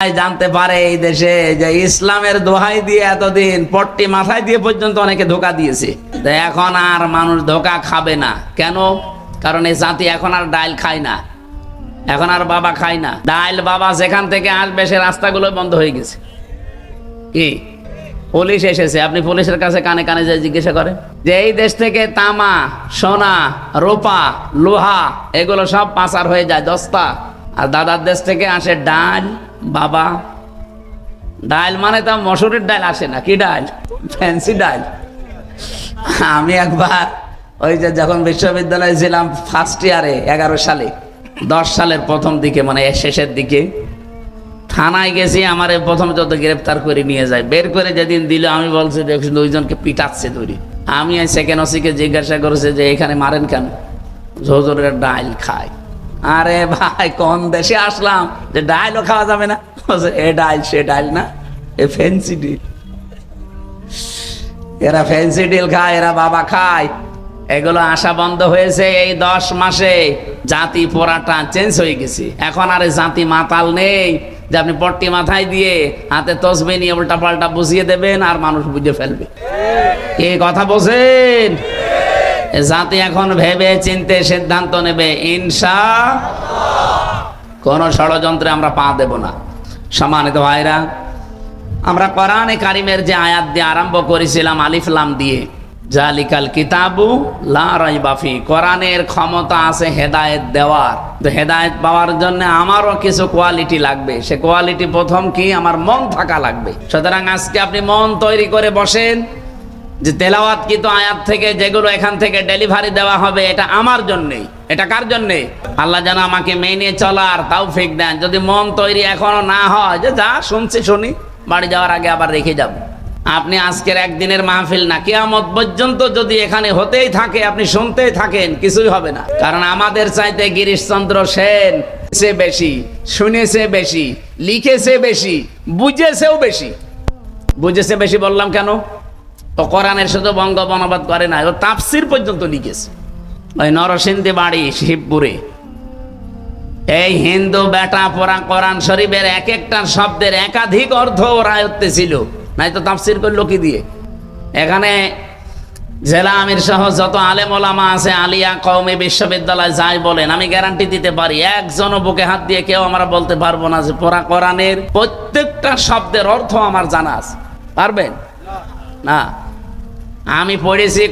জানতে পারে এই দেশে যে ইসলামের দোহাই দিয়ে এতদিন পট্টি মাথায় দিয়ে পর্যন্ত অনেকে ধোকা দিয়েছে। এখন আর মানুষ ধোকা খাবে না। কেন? কারণ এই জাতি এখন আর ডাইল খায় না, এখন আর বাবা খায় না। ডাইল বাবা যেখান থেকে আসবে সে রাস্তাগুলো বন্ধ হয়ে গেছে। কি পুলিশ এসেছে, আপনি পুলিশের কাছে কানে কানে যে জিজ্ঞাসা করেন যে এই দেশ থেকে তামা, সোনা, রূপা, লোহা এগুলো সব পাচার হয়ে যায় দস্তা, আর দাদার দেশ থেকে আসে ডাল। বাবা ডাল মানে তা মসুরের ডাল আসে না, কি ডাল? ফ্যান্সি ডাল। আমি একবার ওই যে যখন বিশ্ববিদ্যালয়ে ছিলাম ফার্স্ট ইয়ারে 11 সালে, 10 সালের প্রথম দিকে মানে শেষের দিকে থানায় গেছি। আমার প্রথম যত গ্রেফতার করে নিয়ে যায়, বের করে যেদিন দিল আমি বলছি দেখছি দুইজনকে পিটাচ্ছে ধরি। আমি সেকেন্ড ওসিকে জিজ্ঞাসা করেছে যে এখানে মারেন কেন? হুজুরের ডাল খায়। আরে ভাই কোন দেশে আসলাম যে ডাইলও খাওয়া যাবে না? এ ডাইল সে ডাইল না, এ ফ্যান্সি ডিল। এরা ফ্যান্সি ডিল খায়, এরা বাবা খায়। এগুলো আসা বন্ধ হয়েছে এই 10 মাসে। জাতি পোড়াটা চেঞ্জ হয়ে গেছে। এখন আর জাতি মাতাল নেই যে আপনি পট্টি মাথায় দিয়ে হাতে তসবিহ নিয়ে উল্টা পাল্টা বুঝিয়ে দেবেন আর মানুষ বুঝে ফেলবে। এই কথা বোঝেন? জাতি এখন ভেবে চিনতে সিদ্ধান্ত নেবে ইনশাআল্লাহ। কোন ষড়যন্ত্রে আমরা পা দেব না। সম্মানিত ভাইরা, আমরা কোরআনে কারিমের যে আয়াত দিয়ে আরম্ভ করেছিলাম আলিফ লাম দিয়ে, জালিকাল কিতাবু লা রাইবা ফি, কোরআনের ক্ষমতা আছে হেদায়েত দেওয়ার। তো হেদায়েত পাওয়ার জন্য আমারও কিছু কোয়ালিটি লাগবে। সে কোয়ালিটি প্রথম কি? আমার মন থাকা লাগবে। সুতরাং আজকে আপনি মন তৈরি করে বসেন যে তেলাওয়াত কিন্তু আয়াত থেকে যেগুলো এখান থেকে ডেলিভারি দেওয়া হবে এটা আমার জন্যই। এটা কার জন্যে? আল্লাহ যেন আমাকে মেনে চলার তৌফিক দেন। যদি মন তৈরি এখনো না হয় যে যা শুনছি শুনি, বাড়ি যাওয়ার আগে আবার রেখে যাব। আপনি আজকের একদিনের মাহফিল না, কিয়ামত পর্যন্ত যদি এখানে হতেই থাকে, আপনি শুনতেই থাকেন, কিছুই হবে না। কারণ আমাদের চাইতে গিরিশচন্দ্র সেন সে বেশি শুনেছে, বেশি লিখেছে, বেশি বুঝেছেও বেশি। বুঝেছে বেশি বললাম কেন? ও কোরআনের শুধু বঙ্গ অনুবাদ করে না, ও তাফসির পর্যন্ত লিখেছে। ওই নরসিংদী বাড়ি শিবপুরে এই হিন্দু বেটা পড়া কোরআন শরীফের এক একটা শব্দের একাধিক অর্থ ওর আয়ত্তে ছিল, নাই তো তাফসির করলো কি দিয়ে? এখানে জেলা আমির সহ যত আলেম ওলামা আছে আলিয়া কওমি বিশ্ববিদ্যালয় যাই বলেন, আমি গ্যারান্টি দিতে পারি একজনও বুকে হাত দিয়ে কেউ আমরা বলতে পারবো না যে পড়া কোরআনের প্রত্যেকটা শব্দের অর্থ আমার জানা আছে। পারবেন না? আমি পড়েছি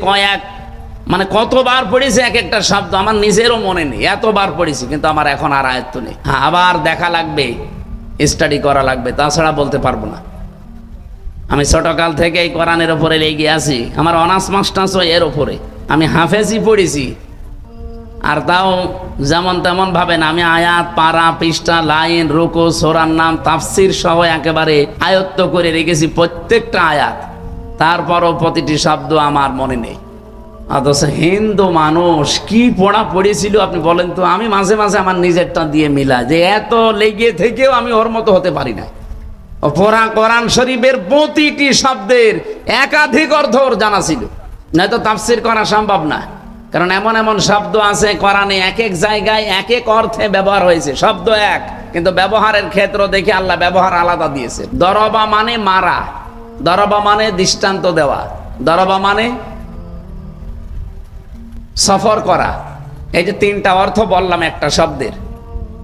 মানে কতবার পড়েছি এক একটা শব্দ আমার নিজেরও মনে নেই, এতবার পড়েছি, কিন্তু আমার এখন আর আয়ত্ত নেই। আবার দেখা লাগবে, স্টাডি করা লাগবে, তাছাড়া বলতে পারবো না। আমি ছোটকাল থেকে এই কোরআনের ওপরে লেগে আছি, আমার অনার্স মাস্টার্সও এর ওপরে। আমি হাফেজি পড়েছি, আর তাও যেমন তেমন ভাবে না, আমি আয়াত, পারা, পৃষ্ঠা, লাইন, রুকু, সূরার নাম, তাফসির সহ একেবারে আয়ত্ত করে রেখেছি প্রত্যেকটা আয়াত। তারপরও প্রতিটি শব্দ আমার মনে নেই। অথচ হিন্দু মানুষ কি পড়া পড়েছিল আপনি বলেন তো? আমি মাঝে মাঝে আমার নিজেরটা দিয়ে মিলা যে এত লেগে থেকেও আমি ওর মতো হতে পারি না। পড়া কোরআন শরীফের প্রতিটি শব্দের একাধিক অর্থ ওর জানা ছিল, নয়তো তাফসির করা সম্ভব না। কারণ এমন এমন শব্দ আছে কোরআনে এক এক জায়গায় এক এক অর্থে ব্যবহার হয়েছে, শব্দ এক কিন্তু ব্যবহারের ক্ষেত্র দেখে আল্লাহ ব্যবহার আলাদা দিয়েছে। দরবা মানে মারা, দরবা মানে দৃষ্টান্ত দেওয়া, দরবা মানে সফর করা। এই যে তিনটা অর্থ বললাম একটা শব্দের।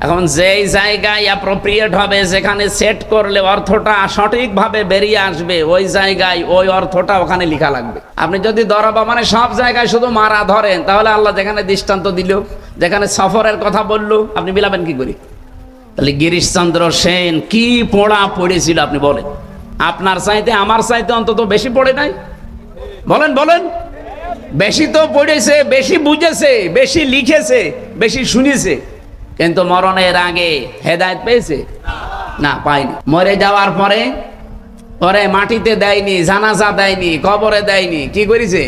এখন যেই জায়গায় অ্যাপ্রোপ্রিয়েট হবে, যেখানে সেট করলে অর্থটা সঠিকভাবে বেরিয়ে আসবে, ওই জায়গায় ওই অর্থটা ওখানে লেখা লাগবে। আপনি যদি দরবা মানে সব জায়গায় শুধু মারা ধরেন, তাহলে আল্লাহ যেখানে দৃষ্টান্ত দিল, যেখানে সফরের কথা বললো, আপনি মিলাবেন কি করে? তাহলে গিরিশচন্দ্র সেন কি পড়া পড়েছিল আপনি বলেন? আপনার চাইতে আমার চাইতে অন্তত বেশি পড়ে নাই? বলেন বলেন। বেশি তো পড়েছে, বেশি বুঝেছে, বেশি লিখেছে, বেশি শুনেছে, কিন্তু মরণের আগে হেদায়েত পেয়েছে না? পাইনি। মরে যাওয়ার পরে পরে মাটিতে দেয়নি, জানাজা দেয়নি, কবরে দেয়নি, কি করেছে?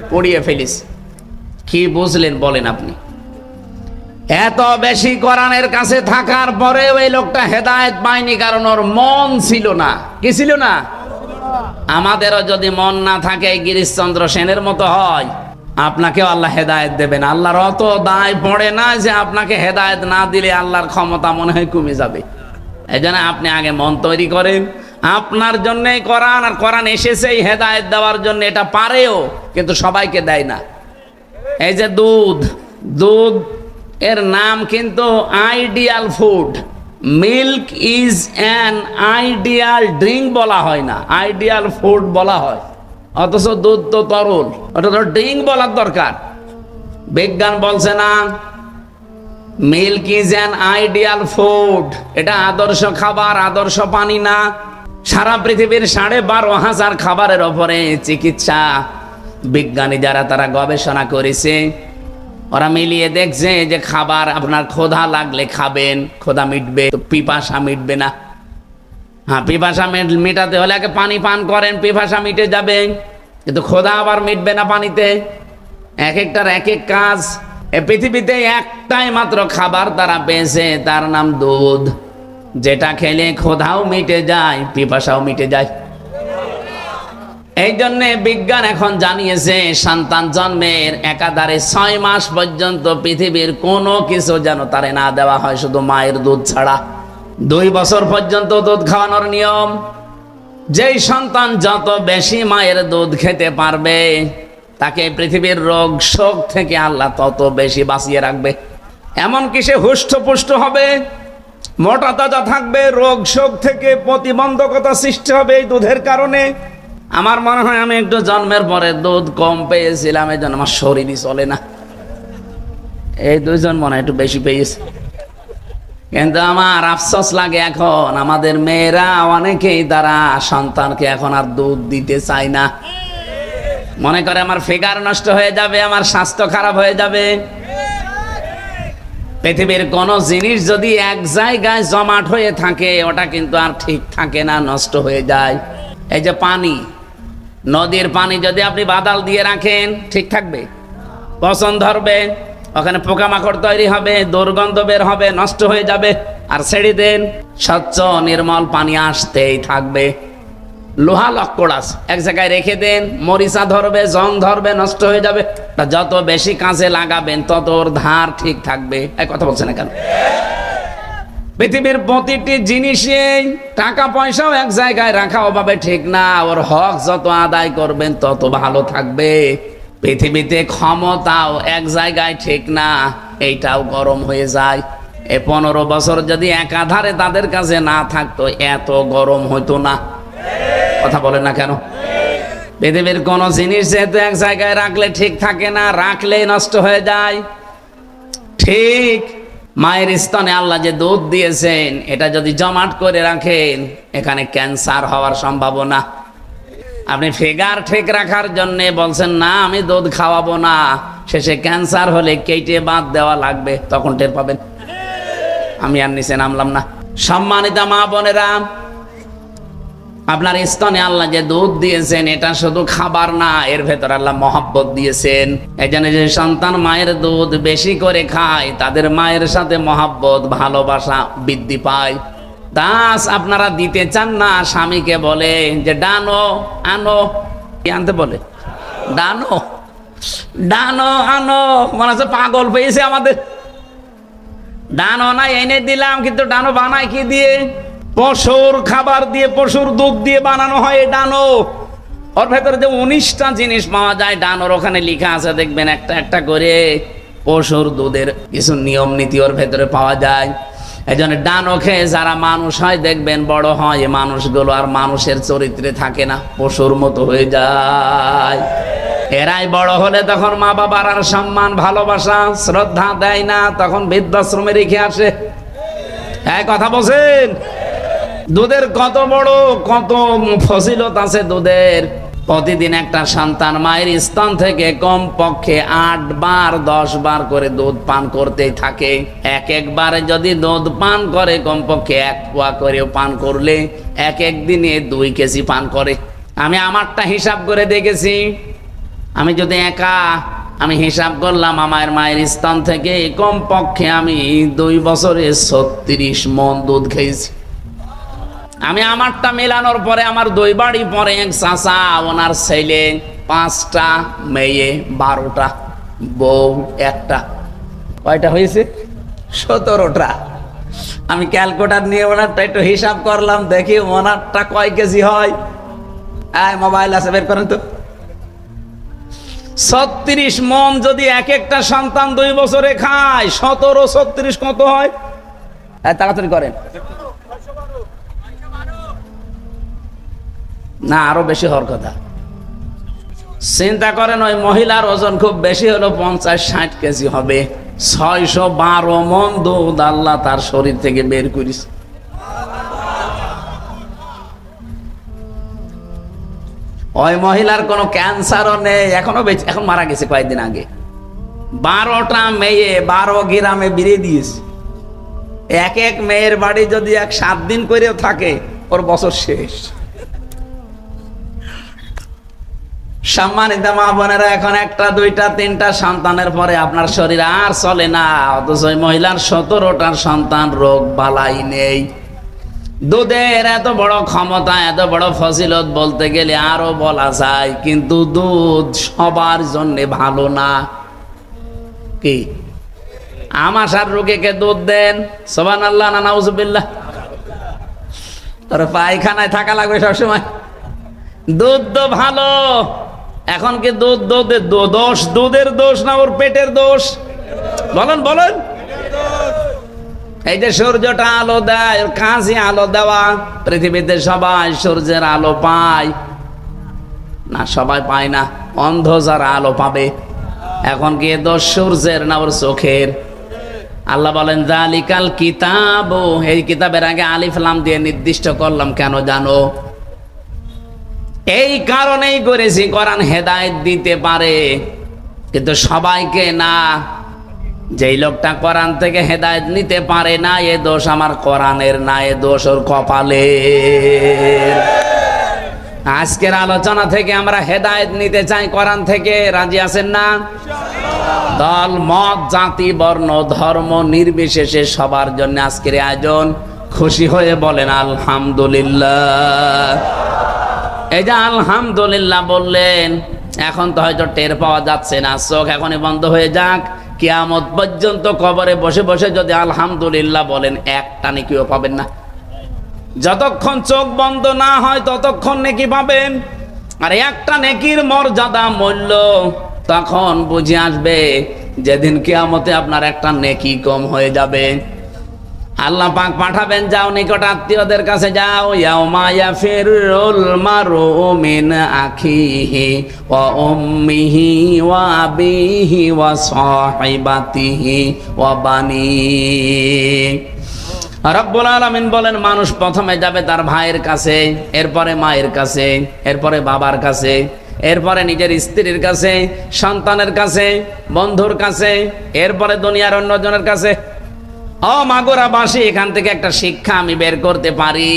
পুড়িয়ে ফেলেছে। কি বুঝলেন বলেন আপনি? এত বেশি কোরআনের কাছে থাকার পরেও এই লোকটা হেদায়েত পায়নি, কারণ ওর মন ছিল না। কি ছিল না? আমাদেরও যদি মন না থাকে গিরিশচন্দ্র সেনের মতো হয়, আপনাকেও আল্লাহ হেদায়েত দেবেন। আল্লাহর অত দায় পড়ে না যে আপনাকে হেদায়েত না দিলে আল্লাহর ক্ষমতা মনে হয় কমে যাবে। এই জন্য আপনি আগে মন তৈরি করেন, আপনার জন্যই কোরআন, আর কোরআন এসেছে হেদায়েত দেওয়ার জন্য। এটা পারেও, কিন্তু সবাইকে দেয় না। এই যে দুধ, দুধ এর নাম কিন্তু ideal food. Milk is an ideal drink বলা হয় না, আইডিয়াল ফুড বলা হয়। অথচ দুধ তো তরল, ওটা তো ড্রিঙ্ক বলার দরকার। বিজ্ঞান বলছে না milk is an ideal food, এটা আদর্শ খাবার, আদর্শ পানি না। সারা পৃথিবীর 12,500 খাবারের ওপরে চিকিৎসা বিজ্ঞানী যারা তারা গবেষণা করেছে, ওরা মিলিয়ে দেখছে যে খাবার আপনার ক্ষুধা লাগলে খাবেন, ক্ষুধা মিটবে, তো পিপাসা মিটবে না। হ্যাঁ, পিপাসা মেটাতে হলে আগে পানি পান করেন, পিপাসা মিটে যাবে, কিন্তু ক্ষুধা আবার মিটবে না পানিতে। এক একটার এক এক কাজ। এ পৃথিবীতে একটাই মাত্র খাবার তারা পেয়েছে, তার নাম দুধ, যেটা খেলে ক্ষুধাও মিটে যায়, পিপাসাও মিটে যায়। এই জন্য বিজ্ঞান এখন জানিয়েছে সন্তান জন্মের একাধারে 6 মাস পর্যন্ত পৃথিবীর কোনো কিছু যেন তারে না দেওয়া হয়, শুধু মায়ের দুধ ছাড়া। 2 বছর পর্যন্ত দুধ খাওয়ানোর নিয়ম। যেই সন্তান যত বেশি মায়ের দুধ খেতে পারবে, তাকে পৃথিবীর রোগ শোক থেকে আল্লাহ তত বেশি বাঁচিয়ে রাখবে। এমনকি সে হুষ্টপুষ্ট হবে, মোটা তাজা থাকবে, রোগ শোক থেকে প্রতিবন্ধকতা সৃষ্টি হবে এই দুধের কারণে। আমার মনে হয় আমি একটু জন্মের পরে দুধ কম পেয়েছিলাম, এই জন্য আমার শরীরই চলে না। এই 2 জন মনে হয় একটু বেশি পেয়েছে। কিন্তু আমার আফসোস লাগে এখন আমাদের মেয়েরা অনেকেই তারা সন্তানকে এখন আর দুধ দিতে চায় না। মনে করে আমার ফিগার নষ্ট হয়ে যাবে, আমার স্বাস্থ্য খারাপ হয়ে যাবে। পৃথিবীর কোন জিনিস যদি এক জায়গায় জমাট হয়ে থাকে, ওটা কিন্তু আর ঠিক থাকে না, নষ্ট হয়ে যায়। এই যে পানি, নদীর পানি যদি আপনি বাদাল দিয়ে রাখেন, ঠিক থাকবে? পচন ধরবে, ওখানে পোকামাকড় তৈরি হবে, দুর্গন্ধ বের হবে, নষ্ট হয়ে যাবে। আর ছেড়ে দেন, স্বচ্ছ নির্মল পানি আসতেই থাকবে। লোহা লক্কড় আছে, এক জায়গায় রেখে দেন, মরিচা ধরবে, জং ধরবে, নষ্ট হয়ে যাবে। যত বেশি কাজে লাগাবেন তত ওর ধার ঠিক থাকবে। এই কথা বলছে না কেন? পৃথিবীর প্রতিটি জিনিসেই টাকা পয়সাও এক জায়গায় রাখা ওভাবে ঠিক না, ওর হক যত আদায় করবেন তত ভালো থাকবে। পৃথিবীতে ক্ষমতাও এক জায়গায় ঠিক না, এইটাও গরম হয়ে যায়। 15 বছর যদি একাধারে তাদের কাছে না থাকতো, এত গরম হইতো না। কথা বলেন না কেন? পৃথিবীর কোন জিনিস যেহেতু এক জায়গায় রাখলে ঠিক থাকে না, রাখলেই নষ্ট হয়ে যায়। ঠিক মায়ের স্তনে আল্লাহ যে দুধ দিয়েছেন, এটা যদি জমাট করে রাখেন, এখানে ক্যান্সার হওয়ার সম্ভাবনা। আপনি ফিগার ঠিক রাখার জন্য বলছেন না আমি দুধ খাওয়াবো না, শেষে ক্যান্সার হলে কেটে বাদ দেওয়া লাগবে, তখন টের পাবেন। আমি আর নিচে নামলাম না। সম্মানিত মা বোনেরা, আপনার স্তনে আল্লাহ যে দুধ দিয়েছেন, এটা শুধু খাবার না, এর ভেতর আল্লাহ মহব্বত দিয়েছেন। এই জন্য যে সন্তান মায়ের দুধ বেশি করে খায়, তাদের মায়ের সাথে মহব্বত, ভালোবাসা বৃদ্ধি পায়। দাস আপনারা দিতে চান না, স্বামীকে বলে যে ডানো আনো, কি আনতে বলে? ডানো, ডানো আনো। মনে হচ্ছে পাগল পেয়েছে আমাদের। ডানো না এনে দিলাম, কিন্তু ডানো বানায় কি দিয়ে? পশুর খাবার দিয়ে, পশুর দুধ দিয়ে বানানো হয় ডানো। ওর ভেতরে যে 19টা জিনিস পাওয়া যায়, ডানোর ওখানে লেখা আছে, দেখবেন একটা একটা করে পশুর দুধের কিছু নিয়ম নীতি ওর ভেতরে পাওয়া যায়। এই জন্য ডানো খেয়ে যারা মানুষ হয়, দেখবেন বড় হয়, এই মানুষগুলো আর মানুষের চরিত্রে থাকে না, পশুর মতো হয়ে যায়। এরাই বড় হলে তখন মা বাবার আর সম্মান, ভালোবাসা, শ্রদ্ধা দেয় না, তখন বৃদ্ধাশ্রমে রেখে আসে। এক কথা বলছেন? দুধের কত বড়, কত ফজিলত আছে দুধের। প্রতিদিন একটা সন্তান মায়ের স্তন থেকে কমপক্ষে 8 বার 10 বার করে দুধ পান করতেই থাকে। এক একবারে যদি দুধ পান করে, কমপক্ষে 1 পোয়া করেও পান করলে এক এক দিনে 2 কেজি পান করে। আমি আমারটা হিসাব করে দেখেছি। আমি যদি একা, আমি হিসাব করলাম আমার মায়ের স্তন থেকে কমপক্ষে আমি 2 বছরে 36 মণ দুধ খেয়েছি। আমি আমারটা মেলানোর পরে আমার 2 বাড়ি পরে এক চাচা, ওনার ছেলে 5টা, মেয়ে 12টা, বউ 1টা। কয়টা হয়েছে? 17টা। আমি ক্যালকুলেটর নিয়ে ওনারটা একটু হিসাব করলাম, দেখি ওনারটা কয় কেজি হয়। মোবাইল আছে, বের করেন তো। 36 মন যদি এক একটা সন্তান 2 বছরে খায়, 17 36 কত হয়? তাড়াতাড়ি করেন না, আরো বেশি হওয়ার কথা। চিন্তা করেন, ওই মহিলার ওজন খুব বেশি হলো 50-60 কেজি হবে। 612 মন দুধ আল্লাহ তার শরীর থেকে বের করিস। ওই মহিলার কোনো ক্যান্সারও নেই, এখনো বেঁচে, এখন মারা গেছে কয়েকদিন আগে। 12টা মেয়ে 12 গ্রামে বিরিয়ে দিয়েছে। এক এক মেয়ের বাড়ি যদি 7 দিন করেও থাকে, ওর বছর শেষ। সম্মানিত মা বোনেরা, এখন 1টা 2টা 3টা সন্তানের পরে আপনার শরীর আর চলে না, অথচ ওই মহিলার 17টার সন্তান, রোগ বালাই নেই। দুধের এত বড় ক্ষমতা, এত বড় ফজিলত বলতে গেলে আরো বলা যায়, কিন্তু দুধ সবার জন্য ভালো না। কি আমাশার রোগীকে দুধ দেন, সুবহানাল্লাহ না নাউজুবিল্লাহ? তোর পায়খানায় থাকা লাগবে সবসময়। দুধ তো ভালো। এখন কি দুধের দোষ? দুধের দোষ না ওর পেটের দোষ? বলেন বলেন। এই যে সূর্যটা আলো দেয়, ওর কাজই আলো দেওয়া। পৃথিবীতে সবাই সূর্যের আলো পায় না? সবাই পায় না। অন্ধ যারা আলো পাবে। এখন কি দোষ সূর্যের না ওর চোখের? আল্লাহ বলেন যালিকাল কিতাব, এই কিতাবের আগে আলিফ লাম দিয়ে নির্দিষ্ট করলাম কেন জানো? এই কারণেই করেছি, কোরআন হেদায়েত দিতে পারে কিন্তু সবাইকে না। যেই লোকটা কোরআন থেকে হেদায়েত নিতে পারে না, এ দোষ আমার কোরআনের না, এ দোষ ওর কপালের। আজকের আলোচনা থেকে আমরা হেদায়েত নিতে চাই কোরআন থেকে, রাজি আছেন না? দল মত জাতি বর্ণ ধর্ম নির্বিশেষে সবার জন্য আজকের আয়োজন। খুশি হয়ে বলেন আলহামদুলিল্লাহ। এই যে আলহামদুলিল্লাহ বললেন, এখন তো হয়তো টের পাওয়া যাচ্ছে না, চোখ এখনই বন্ধ হয়ে যাক। কিয়ামত পর্যন্ত কবরে বসে বসে যদি আলহামদুলিল্লাহ বলেন, একটা নেকিও পাবেন না। যতক্ষণ চোখ বন্ধ না হয় ততক্ষণ নেকি পাবেন। আর একটা নেকির মর্যাদা মূল্য তখন বুঝে আসবে যেদিন কিয়ামতে আপনার একটা নেকি কম হয়ে যাবে। আল্লাহ পাক পাঠাবেন, যাও নিকট আত্মীয়দের কাছে যাও। ইয়াউমা ইয়াফিরুল মারউ মিন আখিহি ওয়া উম্মিহি ওয়া আবিহি ওয়া সাহিবাতিহি ওয়া বানিহি। রব্বুল আলামিন বলেন, মানুষ প্রথমে যাবে তার ভাইয়ের কাছে, এরপরে মায়ের কাছে, এরপরে বাবার কাছে, এরপরে নিজের স্ত্রীর কাছে, সন্তানের কাছে, বন্ধুর কাছে, এরপরে দুনিয়ার অন্যজনের কাছে। ও মাগুরাবাসী, এখান থেকে একটা শিক্ষা আমি বের করতে পারি।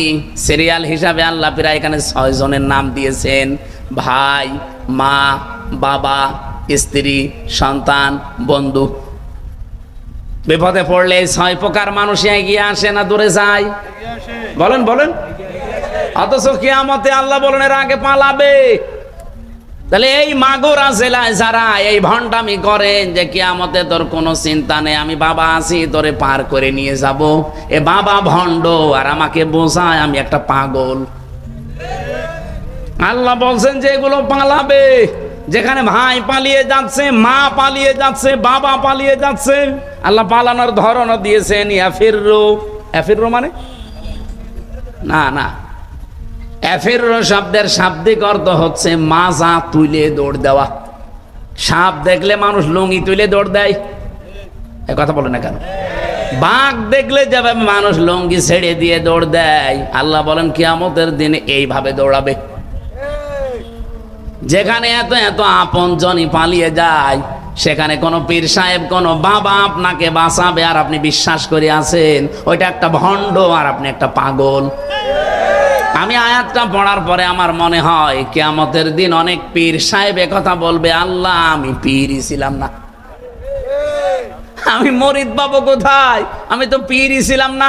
সিরিয়াল হিসাবে আল্লাহ প্রায় এখানে 6 জনের নাম দিয়েছেন: ভাই, মা, বাবা, স্ত্রী, সন্তান, বন্ধু। বিপদে পড়লে 6 প্রকার মানুষ এগিয়ে আসে না দূরে যায়? বলেন বলেন। অথচ কিয়ামতে আল্লাহ বলেন এর আগে পালাবে। তাহলে এই মাগুরা জেলায় যারা এই ভণ্ডামি করেন যে কিয়ামতে তোর কোনো চিন্তা নেই, আমি বাবা আছি, তোরে পার করে নিয়ে যাব, এ বাবা ভণ্ড আর আমাকে বোঝায় আমি একটা পাগল। আল্লাহ বলছেন যে এগুলো পালাবে। যেখানে ভাই পালিয়ে যাচ্ছে, মা পালিয়ে যাচ্ছে, বাবা পালিয়ে যাচ্ছে, আল্লাহ পালানোর ধরনও দিয়েছেন। ইয়াফিরু, ইয়াফিরু মানে না না, এফিরু শব্দের শাব্দিক অর্থ হচ্ছে মাজা তুলে দৌড় দেওয়া। সাপ দেখলে মানুষ লুঙ্গি তুলে দৌড় দেয়, এ কথা বলে না কেন? বাঘ দেখলে যাবে মানুষ লুঙ্গি ছেড়ে দিয়ে দৌড় দেয়। আল্লাহ বলেন কিয়ামতের দিনে এইভাবে দৌড়াবে। যেখানে এত এত আপনজনই পালিয়ে যায়, সেখানে কোনো পীর সাহেব, কোনো বাবা আপনাকে বাঁচাবে আর আপনি বিশ্বাস করে আছেন ওইটা একটা ভণ্ড আর আপনি একটা পাগল। আমি আয়াতটা পড়ার পরে আমার মনে হয় কিয়ামতের দিন অনেক পীর সাহেব কথা বলবে, আল্লাহ আমি পীরই ছিলাম না, আমি মরিদ পাবো কোথায়, আমি তো পীরই ছিলাম না।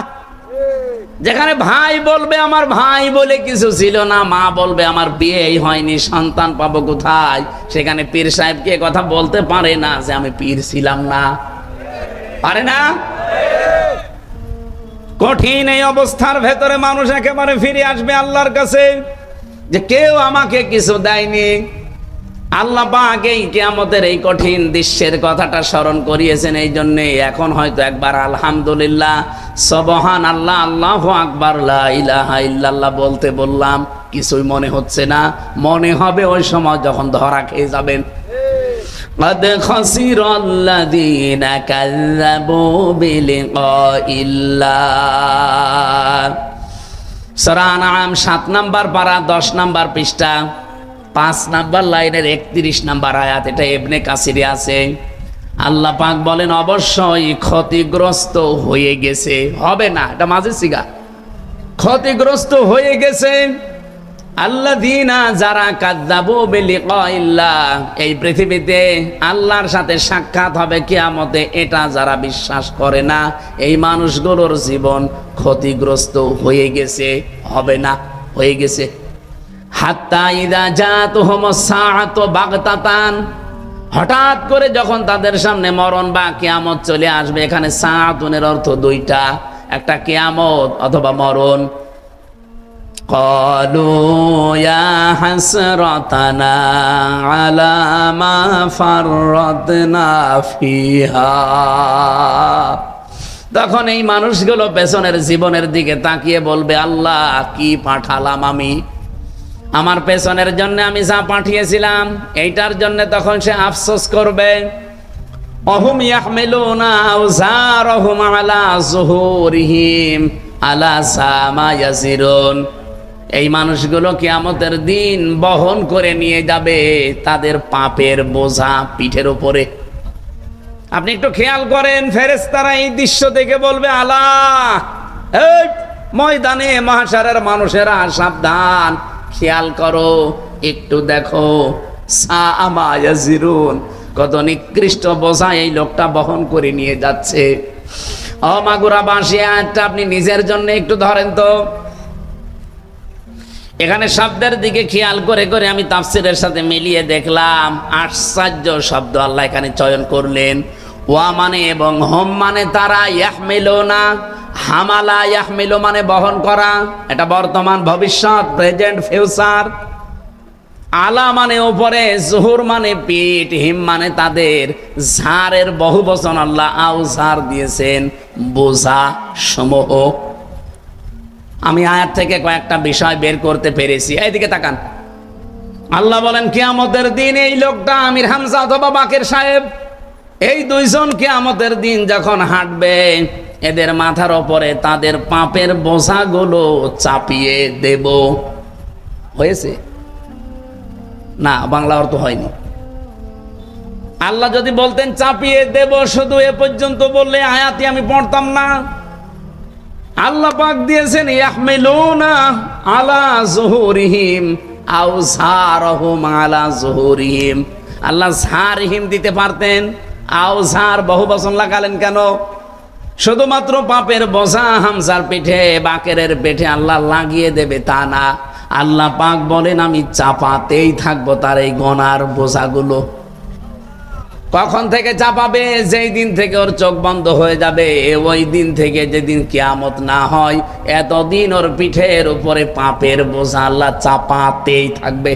যেখানে ভাই বলবে আমার ভাই বলে কিছু ছিল না, মা বলবে আমার বিয়েই হয়নি, সন্তান পাবো কোথায়, সেখানে পীর সাহেবকে কথা বলতে পারে না যে আমি পীর ছিলাম না, পারে না। কঠিন এই অবস্থার ভেতরে মানুষ একেবারে ফিরে আসবে আল্লাহর কাছে, যে কেউ আমাকে কিছু দেয়নি। আল্লাহ পাক এই কিয়ামতের এই কঠিন দৃশ্যের কথাটা স্মরণ করিয়েছেন। এই জন্যে এখন হয়তো একবার আলহামদুলিল্লাহ, সুবহানাল্লাহ, আল্লাহু আকবার, লা ইলাহা ইল্লাল্লাহ বলতে বললাম, কিছুই মনে হচ্ছে না। মনে হবে ওই সময় যখন ধরা খেয়ে যাবেন। قد خسر الذين كذبوا بلقاء الله। সূরা আনআম 7 নাম্বার পারা 10 নাম্বার পৃষ্ঠা 5 নাম্বার লাইনের 31 নাম্বার আয়াত। এটা ইবনে কাসিরে আছে। আল্লাহ পাক বলেন অবশ্যই ক্ষতিগ্রস্ত হয়ে গেছে, হবে না, এটা মাঝে সিগা, ক্ষতিগ্রস্ত হয়ে গেছে আল্লাযীনা, যারা কাযযাবু বিলিকাইল্লাহ, এই পৃথিবীতে আল্লাহর সাথে সাক্ষাৎ হবে কিয়ামতে, এটা যারা বিশ্বাস করে না, এই মানুষগুলোর জীবন ক্ষতিগ্রস্ত হয়ে গেছে, হবে না, হয়ে গেছে। হাত্তা ইযা জাতুহুমুস সাআতু বাগতাতান, হঠাৎ করে যখন তাদের সামনে মরণ বা কিয়ামত চলে আসবে। এখানে সাআতুনের অর্থ দুইটা, একটা কিয়ামত অথবা মরণ। ক্বালু ইয়া হাসরাতানা আলা মা ফাররাতনা ফিহা, তখন এই মানুষগুলো পেছনের জীবনের দিকে তাকিয়ে বলবে, আল্লাহ কি পাঠালাম আমি, আমার পেছনের জন্য আমি যা পাঠিয়েছিলাম এইটার জন্য তখন সে আফসোস করবে। অহুম ইয়াহমিলুনা আওজারহুম আলা যুহুরিহিম আলা সামা ইয়াসিরুন, এই মানুষগুলো কিয়ামতের দিন বহন করে নিয়ে যাবে তাদের পাপের বোঝা পিঠের উপরে। আপনি একটু খেয়াল করেন, ফেরেশতারা এই দৃশ্য দেখে বলবে, আল্লাহ, এই ময়দানে মাহশারের মানুষেরা সাবধান, খেয়াল করো, একটু দেখো, সামা ইয়াসিরুন, কত নিকৃষ্ট বোঝা এই লোকটা বহন করে নিয়ে যাচ্ছে। ও মাগুরা বাঁশি আয়াতটা আপনি নিজের জন্য একটু ধরেন তো। এখানে শব্দের দিকে খেয়াল করে করে আমি তাফসীরের সাথে মিলিয়ে দেখলাম, আশ্চর্য শব্দ আল্লাহ এখানে চয়ন করলেন। ওয়া মানে এবং, হোম মানে তারা, ইয়াহমিলুনা, হামালা ইয়াহমিলু মানে বহন করা, এটা বর্তমান, ভবিষ্যৎ, প্রেজেন্ট, ফিউচার। আলা মানে উপরে, জুহুর মানে পিঠ, হিম মানে তাদের, ঝাড়ের বহু বচন আল্লাহ আওজার দিয়েছেন, বোঝা সমূহ। আমি আয়াত থেকে কয়েকটা বিষয় বের করতে পেরেছি। এইদিকে তাকান, আল্লাহ বলেন কিয়ামতের দিন এই লোকটা আমির হামজা অথবা বাকের সাহেব, এই দুইজন কিয়ামতের দিন যখন হাঁটবে, এদের মাথার ওপরে তাদের পাপের বোঝাগুলো চাপিয়ে দেব। হয়েছে না? বাংলা অর্থ হয়নি। আল্লাহ যদি বলতেন চাপিয়ে দেব শুধু এ পর্যন্ত বললে আয়াতই আমি পড়তাম না। আল্লাহ পাক দিয়েছেন ইয়াহমিলুনা আলা যুহুরিহিম আওজারহুম আলা যুহুরিহিম। আল্লাহ যারহিম দিতে পারতেন, আওজার বহু বচন লাগালেন কেন? শুধুমাত্র পাপের বোঝা হামজার পিঠে, বাকেরের পেটে আল্লাহ লাগিয়ে দেবে তা না। আল্লাহ পাক বলেন আমি চাপাতেই থাকবো তার এই গোনার বোঝাগুলো। কখন থেকে চাপাবে? যেই দিন থেকে ওর চোখ বন্ধ হয়ে যাবে, ওই দিন থেকে যেদিন কিয়ামত না হয়, এতদিন ওর পিঠের উপরে পাপের বোঝা আল্লাহ চাপাতেই থাকবে,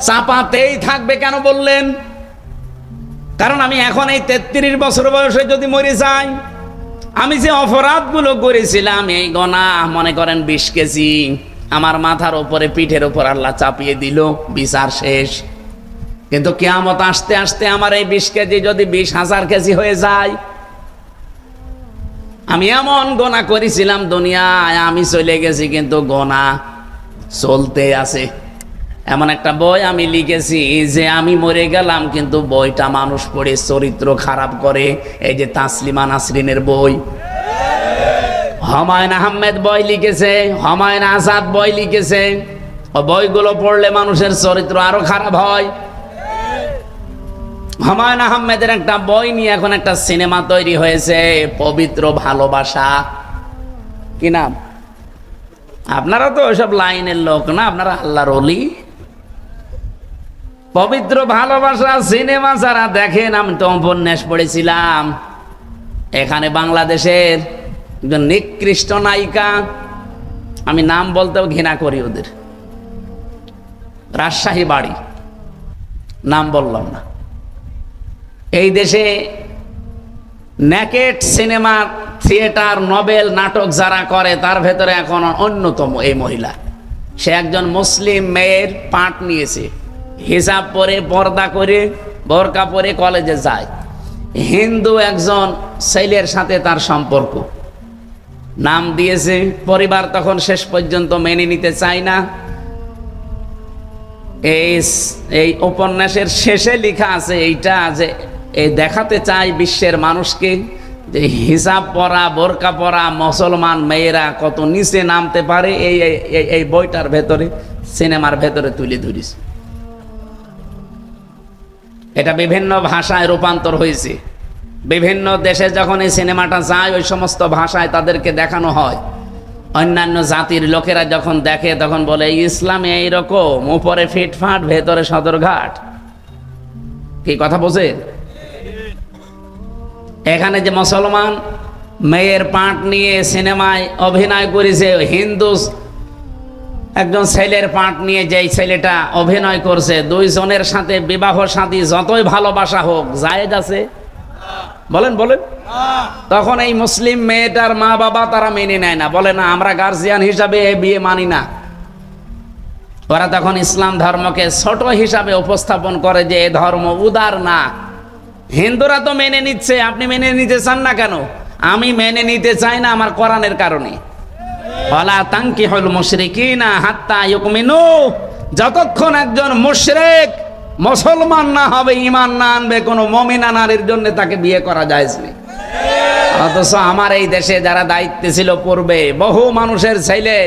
চাপাতেই থাকবে। কেন বললেন? কারণ আমি এখন এই 33 বছর বয়সে যদি মরে যাই, আমি যে অপরাধগুলো করেছিলাম, এই গোনা মনে করেন 20 কেজি আমার মাথার উপরে, পিঠের উপর আল্লাহ চাপিয়ে দিল, বিচার শেষ। কিন্তু কিয়ামত আসতে আসতে আমার এই 20 কেজি যদি 20,000 কেজি হয়ে যায়, আমি এমন গোনা করেছিলাম দুনিয়ায়, আমি চলে গেছি কিন্তু গোনা চলতে আছে। এমন একটা বই আমি লিখেছি যে আমি মরে গেলাম কিন্তু বইটা মানুষ পড়ে চরিত্র খারাপ করে। এই যে তাসলিমা নাসরিনের বই, হুমায়ুন আহমেদ বই লিখেছে, হুমায়ুন আজাদ বই লিখেছে। ও বইগুলো পড়লে মানুষের চরিত্র আরো খারাপ হয়। হুমায়ুন আহমেদের একটা বই নিয়ে এখন একটা সিনেমা তৈরি হয়েছে, পবিত্র ভালোবাসা। কি নাম? আপনারা তো ওইসব লাইনের লোক না, আপনারা আল্লাহর ওলি। পবিত্র ভালোবাসা সিনেমা যারা দেখেন, আমি তো উপন্যাস পড়েছিলাম, এখানে বাংলাদেশের একজন নিকৃষ্ট নায়িকা, আমি নাম বলতেও ঘৃণা করি ওদের, রাজশাহী বাড়ি, নাম বললাম না। এই দেশে নেকেট সিনেমা, থিয়েটার, নভেল, নাটক যারা করে তার ভেতরে এখন অন্যতম এই মহিলা। সে একজন মুসলিম মেয়ের পাঠ নিয়েছে, হিজাব পরে, পর্দা করে, বোরকা পরে কলেজে যায়। হিন্দু একজন ছেলের সাথে তার সম্পর্ক, নাম দিয়েছে। পরিবার তখন শেষ পর্যন্ত মেনে নিতে চায় না। এই উপন্যাসের শেষে লেখা আছে এইটা, যে এই দেখাতে চাই বিশ্বের মানুষকে যে হিজাব পরা, বোরকা পরা মুসলমান মেয়েরা কত নিচে নামতে পারে। এই বইটার ভেতরে, সিনেমার ভেতরে তুলে ধরিস। এটা বিভিন্ন ভাষায় রূপান্তর হয়েছে। বিভিন্ন দেশে যখন এই সিনেমাটা যায়, ওই সমস্ত ভাষায় তাদেরকে দেখানো হয়। অন্যান্য জাতির লোকেরা যখন দেখে তখন বলে ইসলামে এইরকম, উপরে ফিটফাট, ভেতরে সদরঘাট। কি কথা বোঝেন? এখানে যে মুসলমান মেয়ের পাঠ নিয়ে সিনেমায় অভিনয় করেছে, হিন্দু একজন ছেলের পাঠ নিয়ে যেই ছেলেটা অভিনয় করছে, দুইজনের সাথে বিবাহ শাদী যতই ভালোবাসা হোক, জায়েজ আছে? বলেন বলেন। তখন এই মুসলিম মেয়েটার মা বাবা তারা মেনে নেয় না, বলে না আমরা গার্জিয়ান হিসাবে এই বিয়ে মানি না। ওরা তখন ইসলাম ধর্মকে ছোট হিসাবে উপস্থাপন করে যে এ ধর্ম উদার না। হিন্দুরা তো মেনে নিচ্ছে, আপনি মেনে নিতে চান না কেন? আমি মেনে নিতে চাই না আমার কোরআনের কারণে। ওয়ালা তানকিহুল মুশরিকিনা হাত্তা ইউমিনু, যতক্ষণ একজন মুশরিক মুসলমান না হবে, ঈমান না আনবে, কোনো মুমিনা নারীর জন্য তাকে বিয়ে করা জায়েজ নেই। অথচ আমার এই দেশে যারা দায়িত্বে ছিল পূর্বে, বহু মানুষের ছেলে,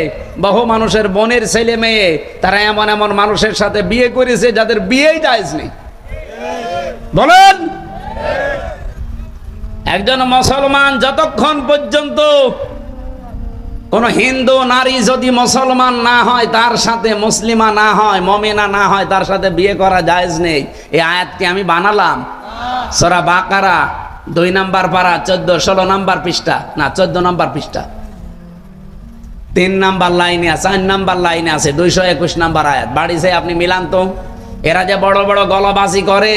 বহু মানুষের বোনের ছেলে মেয়ে, তারা এমন এমন মানুষের সাথে বিয়ে করেছে যাদের বিয়েই জায়েজ নেই। বলেন, একজন মুসলমান যতক্ষণ পর্যন্ত কোন হিন্দু নারী যদি মুসলমান না হয়, তার সাথে মুসলিমা না হয়, মুমিনা না হয়, তার সাথে বিয়ে করা জায়েজ নেই। এই আয়াতকে আমি বানালাম সূরা বাকারা 2 নম্বর পারা 14-16 নম্বর পৃষ্ঠা, না 14 নম্বর পৃষ্ঠা, 3 নম্বর লাইনে আছে, 4 নম্বর লাইনে আছে, 221 নম্বর আয়াত। বাড়ি যে আপনি মিলান তো। এরা যে বড় বড় গলাবাজি করে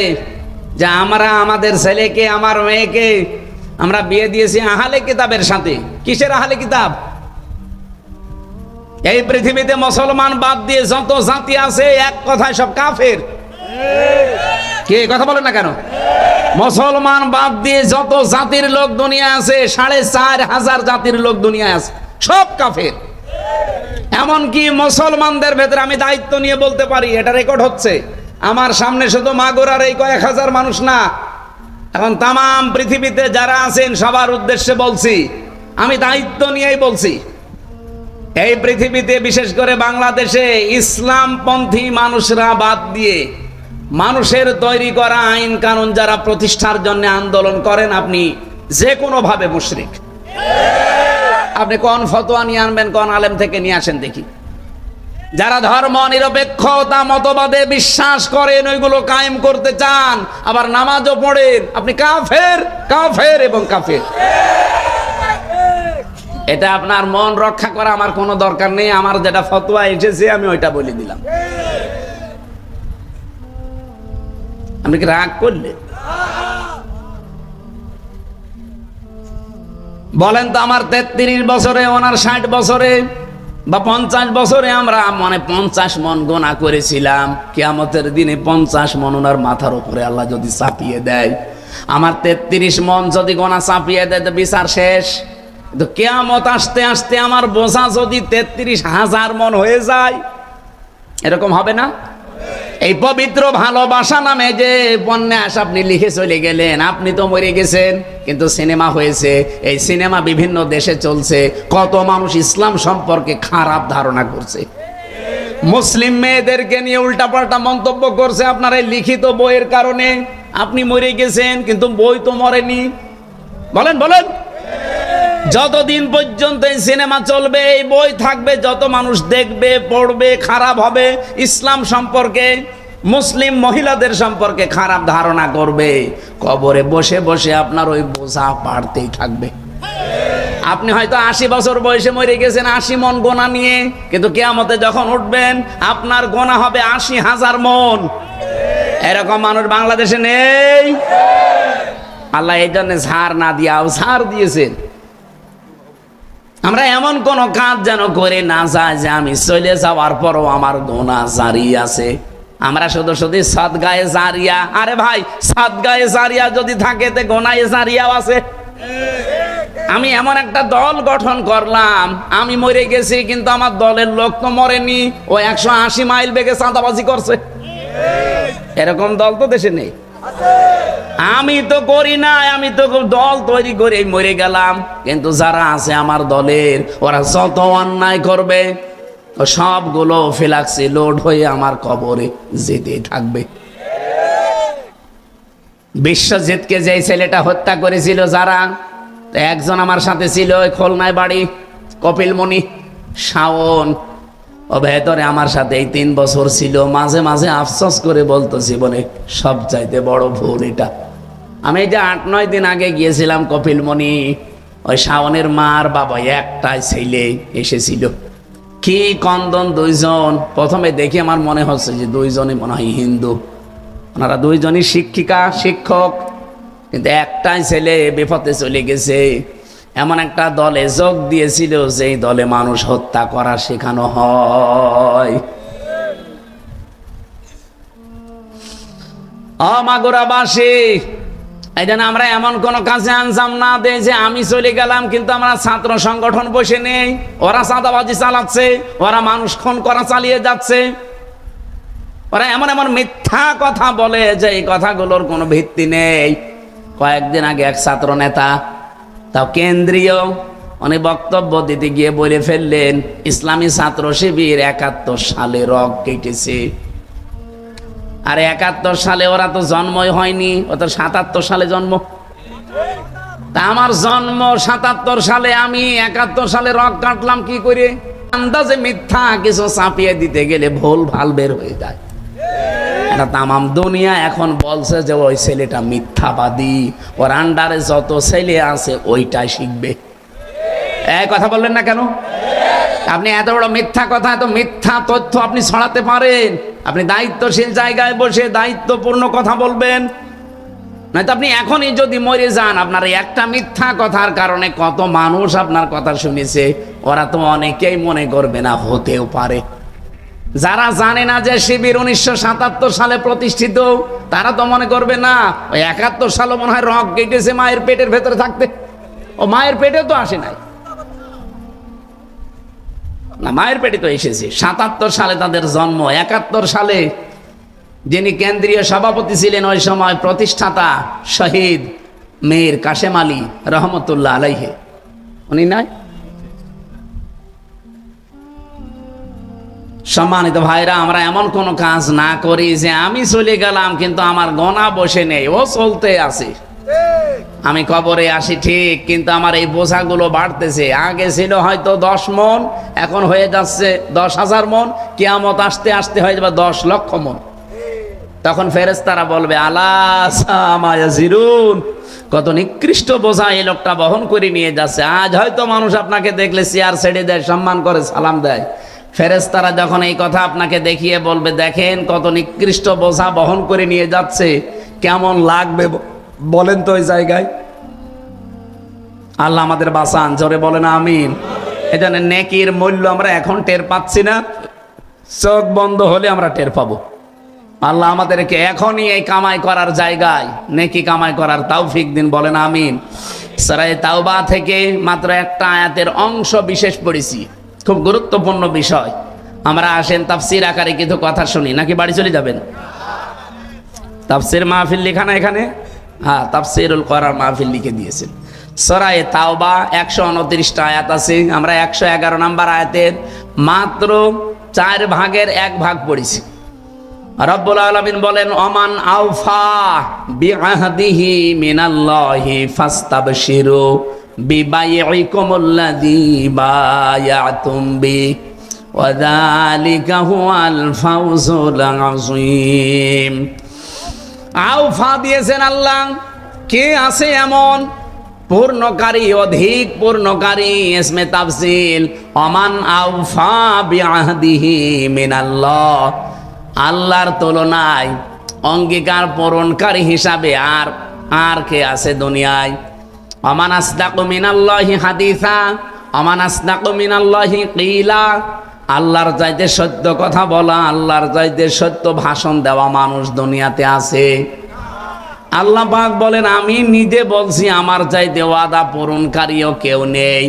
যে আমরা আমাদের ছেলেকে, আমার মেয়েকে আমরা বিয়ে দিয়েছি আহলে কিতাবের সাথে। কিসের আহলে কিতাব? এই পৃথিবীতে মুসলমান বাদ দিয়ে যত জাতি আছে, এক কথায় সব কাফের। কে কথা বলেন না কেন? মুসলমান বাদ দিয়ে যত জাতির লোক দুনিয়া আছে, 4,500 জাতির লোক দুনিয়ায় আছে, সব কাফের। এমনকি মুসলমানদের ভেতরে আমি দায়িত্ব নিয়ে বলতে পারি, এটা রেকর্ড হচ্ছে আমার সামনে, শুধু মাগুরার এই কয়েক হাজার মানুষ না, এখন তামাম পৃথিবীতে যারা আছেন সবার উদ্দেশ্যে বলছি, আমি দায়িত্ব নিয়েই বলছি। এই পৃথিবীতে বিশেষ করে বাংলাদেশে ইসলামপন্থী মানুষরা বাদ দিয়ে মানুষের তৈরি করা আইন কানুন যারা প্রতিষ্ঠার জন্য আন্দোলন করেন, আপনি যে কোনো ভাবে মুশরিক। আপনি কোন ফতোয়া নিয়ে আনবেন, কোন আলেম থেকে নিয়ে আসেন দেখি। যারা ধর্ম নিরপেক্ষতা মতবাদে বিশ্বাস করেন, ওইগুলো কায়েম করতে চান, আবার নামাজও পড়েন, আপনি কাফের, কাফের এবং কাফের। এটা আপনার মন রক্ষা করা আমার কোনো দরকার নেই। আমার যেটা ফতোয়া এসেছে আমি ওইটা বলে দিলাম। আপনি কি রাগ করলে? বলেন তো, আমার 33 বছরে, ওনার 60 বছরে বা 50 বছরে আমরা 50 মন গোনা করেছিলাম। কিয়ামতের দিনে 50 মন ওনার মাথার উপরে আল্লাহ যদি চাপিয়ে দেয়, আমার 33 মন যদি গোনা চাপিয়ে দেয়, তো বিচার শেষ। তো কিয়ামত আসতে আসতে আমার বোঝা যদি 33,000 মন হয়ে যায়, এরকম হবে না? এই পবিত্র ভালোবাসা নামে যে উপন্যাস আপনি লিখে চলে গেলেন, আপনি তো মরে গেছেন, কিন্তু সিনেমা হয়েছে। এই সিনেমা বিভিন্ন দেশে চলছে। কত মানুষ ইসলাম সম্পর্কে খারাপ ধারণা করছে, মুসলিম মেয়েদেরকে নিয়ে উল্টাপাল্টা মন্তব্য করছে আপনার এই লিখিত বইয়ের কারণে। আপনি মরে গেছেন, কিন্তু বই তো মরেনি। বলেন বলেন, যতদিন পর্যন্ত এই সিনেমা চলবে, এই বই থাকবে, যত মানুষ দেখবে, পড়বে, খারাপ হবে, ইসলাম সম্পর্কে, মুসলিম মহিলাদের সম্পর্কে খারাপ ধারণা করবে, কবরে বসে বসে আপনার ওই বোঝা বাড়তেই থাকবে। আপনি হয়তো 80 বছর বয়সে মরে গেছেন 80 মন গোনা নিয়ে, কিন্তু কিয়ামতে যখন উঠবেন আপনার গোনা হবে 80,000 মন। এরকম মানুষ বাংলাদেশে নেই। আল্লাহ এই জন্য ছাড় না দিয়াও ছাড় দিয়েছেন। আমরা এমন কোন কাজ যেন করে না যায় যে আমি চলে যাওয়ার পরও আমার গোনা জারি আছে। আমরা শুধু শুধু সাদগায়ে জারিয়া, আরে ভাই সাদগায়ে জারিয়া যদি থাকে তে গোনায়ে জারিয়াও আছে। আমি এমন একটা দল গঠন করলাম, আমি মরে গেছি কিন্তু আমার দলের লোক তো মরেনি, ও 180 মাইল বেগে চাঁদাবাজি করছে। এরকম দল তো দেশে নেই। আমি তো করি না, আমি তো দল তৈরি করে মরে গেলাম, কিন্তু যারা আছে আমার দলের ওরা যত অন্যায় করবে সবগুলো ফ্লাক্সে লোড হয়ে আমার কবরে যেতে থাকবে। বিশ্বজিৎকে যে ছেলেটা হত্যা করেছিল যারা, একজন আমার সাথে ছিল ওই খুলনায় বাড়ি, কপিলমণি শাওন, ও ভেতরে আমার সাথে এই 3 বছর ছিল। মাঝে মাঝে আফসোস করে বলতো জীবনে সব চাইতে বড় ভুল এটা। আমি এই যে 8-9 দিন আগে গিয়েছিলাম কপিলমণি, ওই শাওনের মার বাবা একটাই ছেলে এসেছিল, কি কন্দন, 2 জন। প্রথমে দেখে আমার মনে হচ্ছে যে 2 জনই মনে হয় হিন্দু, ওনারা 2 জনই শিক্ষিকা শিক্ষক, কিন্তু একটাই ছেলে বিপথে চলে গেছে। এমন একটা দলে যোগ দিয়েছিল যেই দলে মানুষ হত্যা করা শেখানো হয়। মাগুরাবাসী, এই জন্য আমরা এমন কোন কাজে আঞ্জাম না দেই যে আমি চলে গেলাম কিন্তু আমরা ছাত্র সংগঠন বসে নেই, ওরা চাঁদাবাজি চালাচ্ছে, ওরা মানুষ খুন করা চালিয়ে যাচ্ছে, ওরা এমন এমন মিথ্যা কথা বলে যে এই কথাগুলোর কোনো ভিত্তি নেই। কয়েকদিন আগে এক ছাত্র নেতা, তাও কেন্দ্রীয়, উনি বক্তব্য দিতে গিয়ে বলে ফেললেন ইসলামী ছাত্র শিবির 71 সালে রগ কেটেছে। আর 71 সালে ওরা তো জন্মই হয়নি, ও তো 77 সালে জন্ম। তা আমার জন্ম 77 সালে, আমি 71 সালে রগ কাটলাম কি করে? আন্দাজে মিথ্যা কিছু চাপিয়ে দিতে গেলে ভুল ভাল বের হয়ে যায়। এটা তামাম দুনিয়া এখন বলছে যে ওই ছেলেটা মিথ্যাবাদী, ওর আন্ডারে যত ছেলে আছে ওইটাই শিখবে। এই কথা বললেন না কেন? আপনি এত বড় মিথ্যা কথা, এত মিথ্যা তথ্য আপনি ছড়াতে পারেন? আপনি দায়িত্বশীল জায়গায় বসে দায়িত্বপূর্ণ কথা বলবেন, নয়তো আপনি এখনই যদি মরে যান, আপনার একটা মিথ্যা কথার কারণে কত মানুষ আপনার কথা শুনেছে, ওরা তো অনেকেই মনে করবে না, হতেও পারে। যারা জানে না যে শিবির 1977 সালে প্রতিষ্ঠিত, তারা তো মনে করবে না ওই 71 সালে মনে হয় রগ কেটেছে মায়ের পেটের ভেতরে থাকতে। ও মায়ের পেটে তো আসে নাই না, মায়ের পেটে তো এসেছে। 77 সালে তাদের জন্ম। 71 সালে যিনি কেন্দ্রীয় সভাপতি ছিলেন ওই সময়, প্রতিষ্ঠাতা শহীদ মীর কাশেম আলী রহমতুল্লাহ আলাইহি, উনি নাই? সম্মানিত ভাইরা, আমরা এমন কোন কাজ না করি যে আমি চলে গেলাম কিন্তু আমার গোনা বসে নেই, ও চলতে আছে। আমি কবরে আসি ঠিক, কিন্তু আমার এই বোঝাগুলো বাড়তেছে। আগে ছিল হয়তো 10 মন, এখন হয়ে যাচ্ছে 10,000 মন। কিয়ামত আসতে আসতে হয়ে যাবে 10 লক্ষ মন। তখন ফেরেশতারা বলবে আলা সামায়াজিরুন, কত নিকৃষ্ট বোঝা এই লোকটা বহন করে নিয়ে যাচ্ছে। আজ হয়তো মানুষ আপনাকে দেখলে চেয়ার ছেড়ে দেয়, সম্মান করে সালাম দেয়। ফেরেশতারা যখন এই কথা আপনাকে দেখিয়ে বলবে দেখেন কত নিকৃষ্ট বোঝা বহন করে নিয়ে যাচ্ছে, কেমন লাগবে বলেন তো ওই জায়গায়? আল্লাহ আমাদের বাঁচান, জোরে বলেন আমিন। এজন্য নেকির মূল্য আমরা এখন টের পাচ্ছি না, চোখ বন্ধ হলে আমরা টের পাবো। আল্লাহ আমাদেরকে এখনই এই কামাই করার জায়গায় নেকি কামাই করার তৌফিক দিন, বলেন আমিন। সূরা তাওবা থেকে মাত্র একটা আয়াতের অংশ বিশেষ পড়েছি, খুব গুরুত্বপূর্ণ বিষয়। আমরা আসেন তাফসির আকারে কিছু কথা শুনি, নাকি বাড়ি চলে যাবেন? তাফসির মাহফিল লেখা না এখানে? হ্যাঁ, তাফসিরুল কোরআন মাহফিল লিখে দিয়েছেন। সূরা তাওবা 129টা আয়াত আছে। আমরা 111 নম্বর আয়াতের মাত্র 4 ভাগের 1 ভাগ পড়েছি। রব্বুল আলামিন বলেন ওমান আওফা বিআহদিহি মিনাল্লাহি ফাস্তাবশিরু বিবাইইকুমুল্লাযী বায়াতুম বি ওয়া যালিকা হুয়াল ফাওজুল আযীম। আওফা দিয়েছেন আল্লাহ। কে আছে এমন পূর্ণকারী, অধিক পূর্ণকারী। ইসমে তাফসীল ওমান আওফা বিআহদিহি মিনাল্লাহ, আল্লাহর তুলনায় অঙ্গীকার পূরণকারী হিসাবে আর কে আছে দুনিয়ায়? ওমান আসদাকু মিনাল্লাহি হাদিসা, ওমান আসদাকু মিনাল্লাহি কিলা, আল্লাহর চাইতে সত্য কথা বলা, আল্লাহর চাইতে সত্য ভাষণ দেওয়া মানুষ দুনিয়াতে আছে? আল্লাহ পাক বলেন, আমি নিজে বলছি আমার চাইতে ওয়াদা পূরণকারীও কেউ নেই।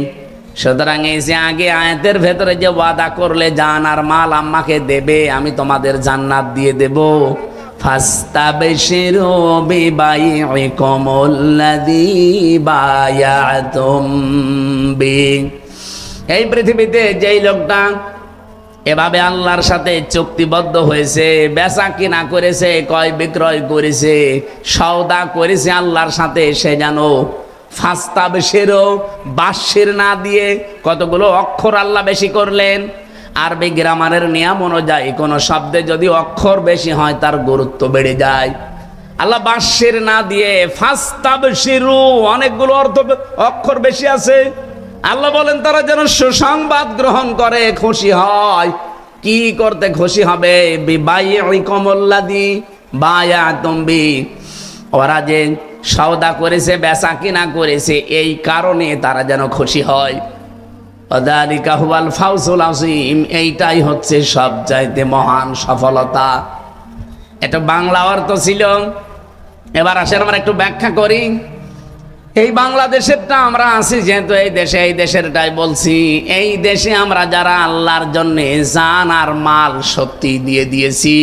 সুতরাং এই যে আগে আয়াতের ভেতরে যে ওয়াদা করলে জান আর মাল আম্মাকে দেবে, আমি তোমাদের জান্নাত দিয়ে দেব, ফাস্তাবশিরু বিবাইইকুমুল্লাযী বায়াতুম বি। এই পৃথিবীতে যেই লোকটা এভাবে আল্লাহর সাথে চুক্তিবদ্ধ হয়েছে, বেচা কিনা করেছে, ক্রয় বিক্রয় করেছে, সওদা করেছে আল্লাহর সাথে, সে যেন ফাস্তাবশিরু, বাশির না দিয়ে কতগুলো অক্ষর আল্লাহ বেশি করলেন। আরবি গ্রামারের নিয়ম অনুযায়ী কোন শব্দে যদি অক্ষর বেশি হয় তার গুরুত্ব বেড়ে যায়। আল্লাহ বাশির না দিয়ে ফাস্তাবশিরু, অনেকগুলো অক্ষর বেশি আছে। আল্লাহ বলেন তারা যেন সুসংবাদ গ্রহণ করে, খুশি হয়। কি করতে খুশি হবে? বিবাইইকুমুল্লাযী বায়াতুম বি, ওরা যে সওদা করেছে, বেচা কিনা করেছে, এই কারণে তারা যেন খুশি হয়। যালিকা হুয়াল ফাউজুল আযীম, এইটাই হচ্ছে সবচাইতে মহান সফলতা। এটা বাংলা অর্থ ছিল। এবার আসেন আমরা একটু ব্যাখ্যা করি। এই বাংলাদেশেরটা আমরা আছি যেহেতু এই দেশে, এই দেশেরটাই বলছি। এই দেশে আমরা যারা আল্লাহর জন্য জান আর মাল সত্যি দিয়ে দিয়েছি,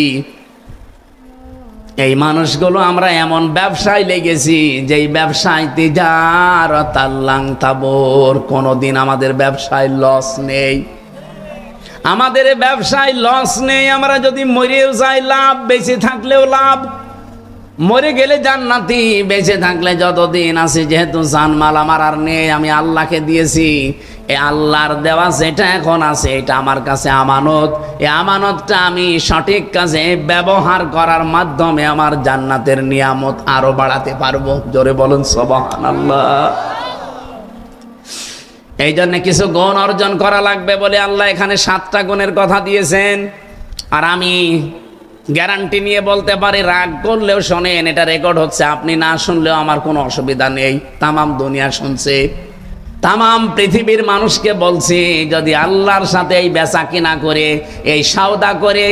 এই মানুষগুলো আমরা এমন ব্যবসায় লেগেছি যেই ব্যবসায় তিজারাতাল লান তাবুর, কোনোদিন আমাদের ব্যবসায় লস নেই। আমাদের ব্যবসায় লস নেই। আমরা যদি মরেও যাই লাভ, বেঁচে থাকলেও লাভ। মরে গেলে জান্নাতি, বেঁচে থাকলে যতদিন আছে, যেহেতু জানমাল আমার আর নেই, আমি আল্লাহকে দিয়েছি। এই আল্লাহর দেওয়া যেটা এখন আছে এটা আমার কাছে আমানত। এই আমানতটা আমি সঠিক কাজে ব্যবহার করার মাধ্যমে আমার জান্নাতের নিয়ামত আরো বাড়াতে পারবো। জোরে বলুন সুবহানাল্লাহ। এই জন্য কিছু গুণ অর্জন করা লাগবে বলে আল্লাহ এখানে 7টা গুণের কথা দিয়েছেন। আর আমি গ্যারান্টি নিয়ে বলতে পারি, রাগ করলেও শোনেন, এটা রেকর্ড হচ্ছে, আপনি না শুনলেও আমার কোনো অসুবিধা নেই। তামাম দুনিয়া শুনছে, তামাম পৃথিবীর মানুষকে বলছি, যদি আল্লাহর সাথে এই বেচা কিনা করে, এই সওদা করে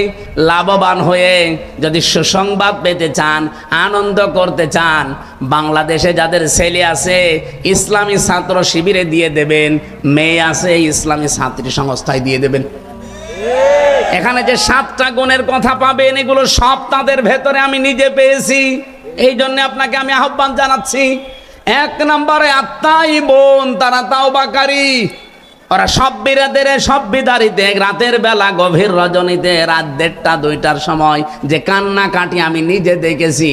লাভবান হয়ে যদি সুসংবাদ পেতে চান, আনন্দ করতে চান, বাংলাদেশে যাদের ছেলে আছে ইসলামী ছাত্র শিবিরে দিয়ে দেবেন, মেয়ে আছে ইসলামী ছাত্রী সংস্থায় দিয়ে দেবেন। এখানে যে 7টা গুণের কথা পাবেন, এগুলো সব তাদের ভেতরে আমি নিজে পেয়েছি। এই জন্য আপনাকে আমি আহ্বান জানাচ্ছি। 1 নম্বরে আত্মাইবুন, তারা তাওবাকারী। ওরা সব বিরাদের, সব বিদারিতে রাতের বেলা গভীর রজনীতে রাত 1:30 2টার সময় যে কান্না কাটি আমি নিজে দেখেছি,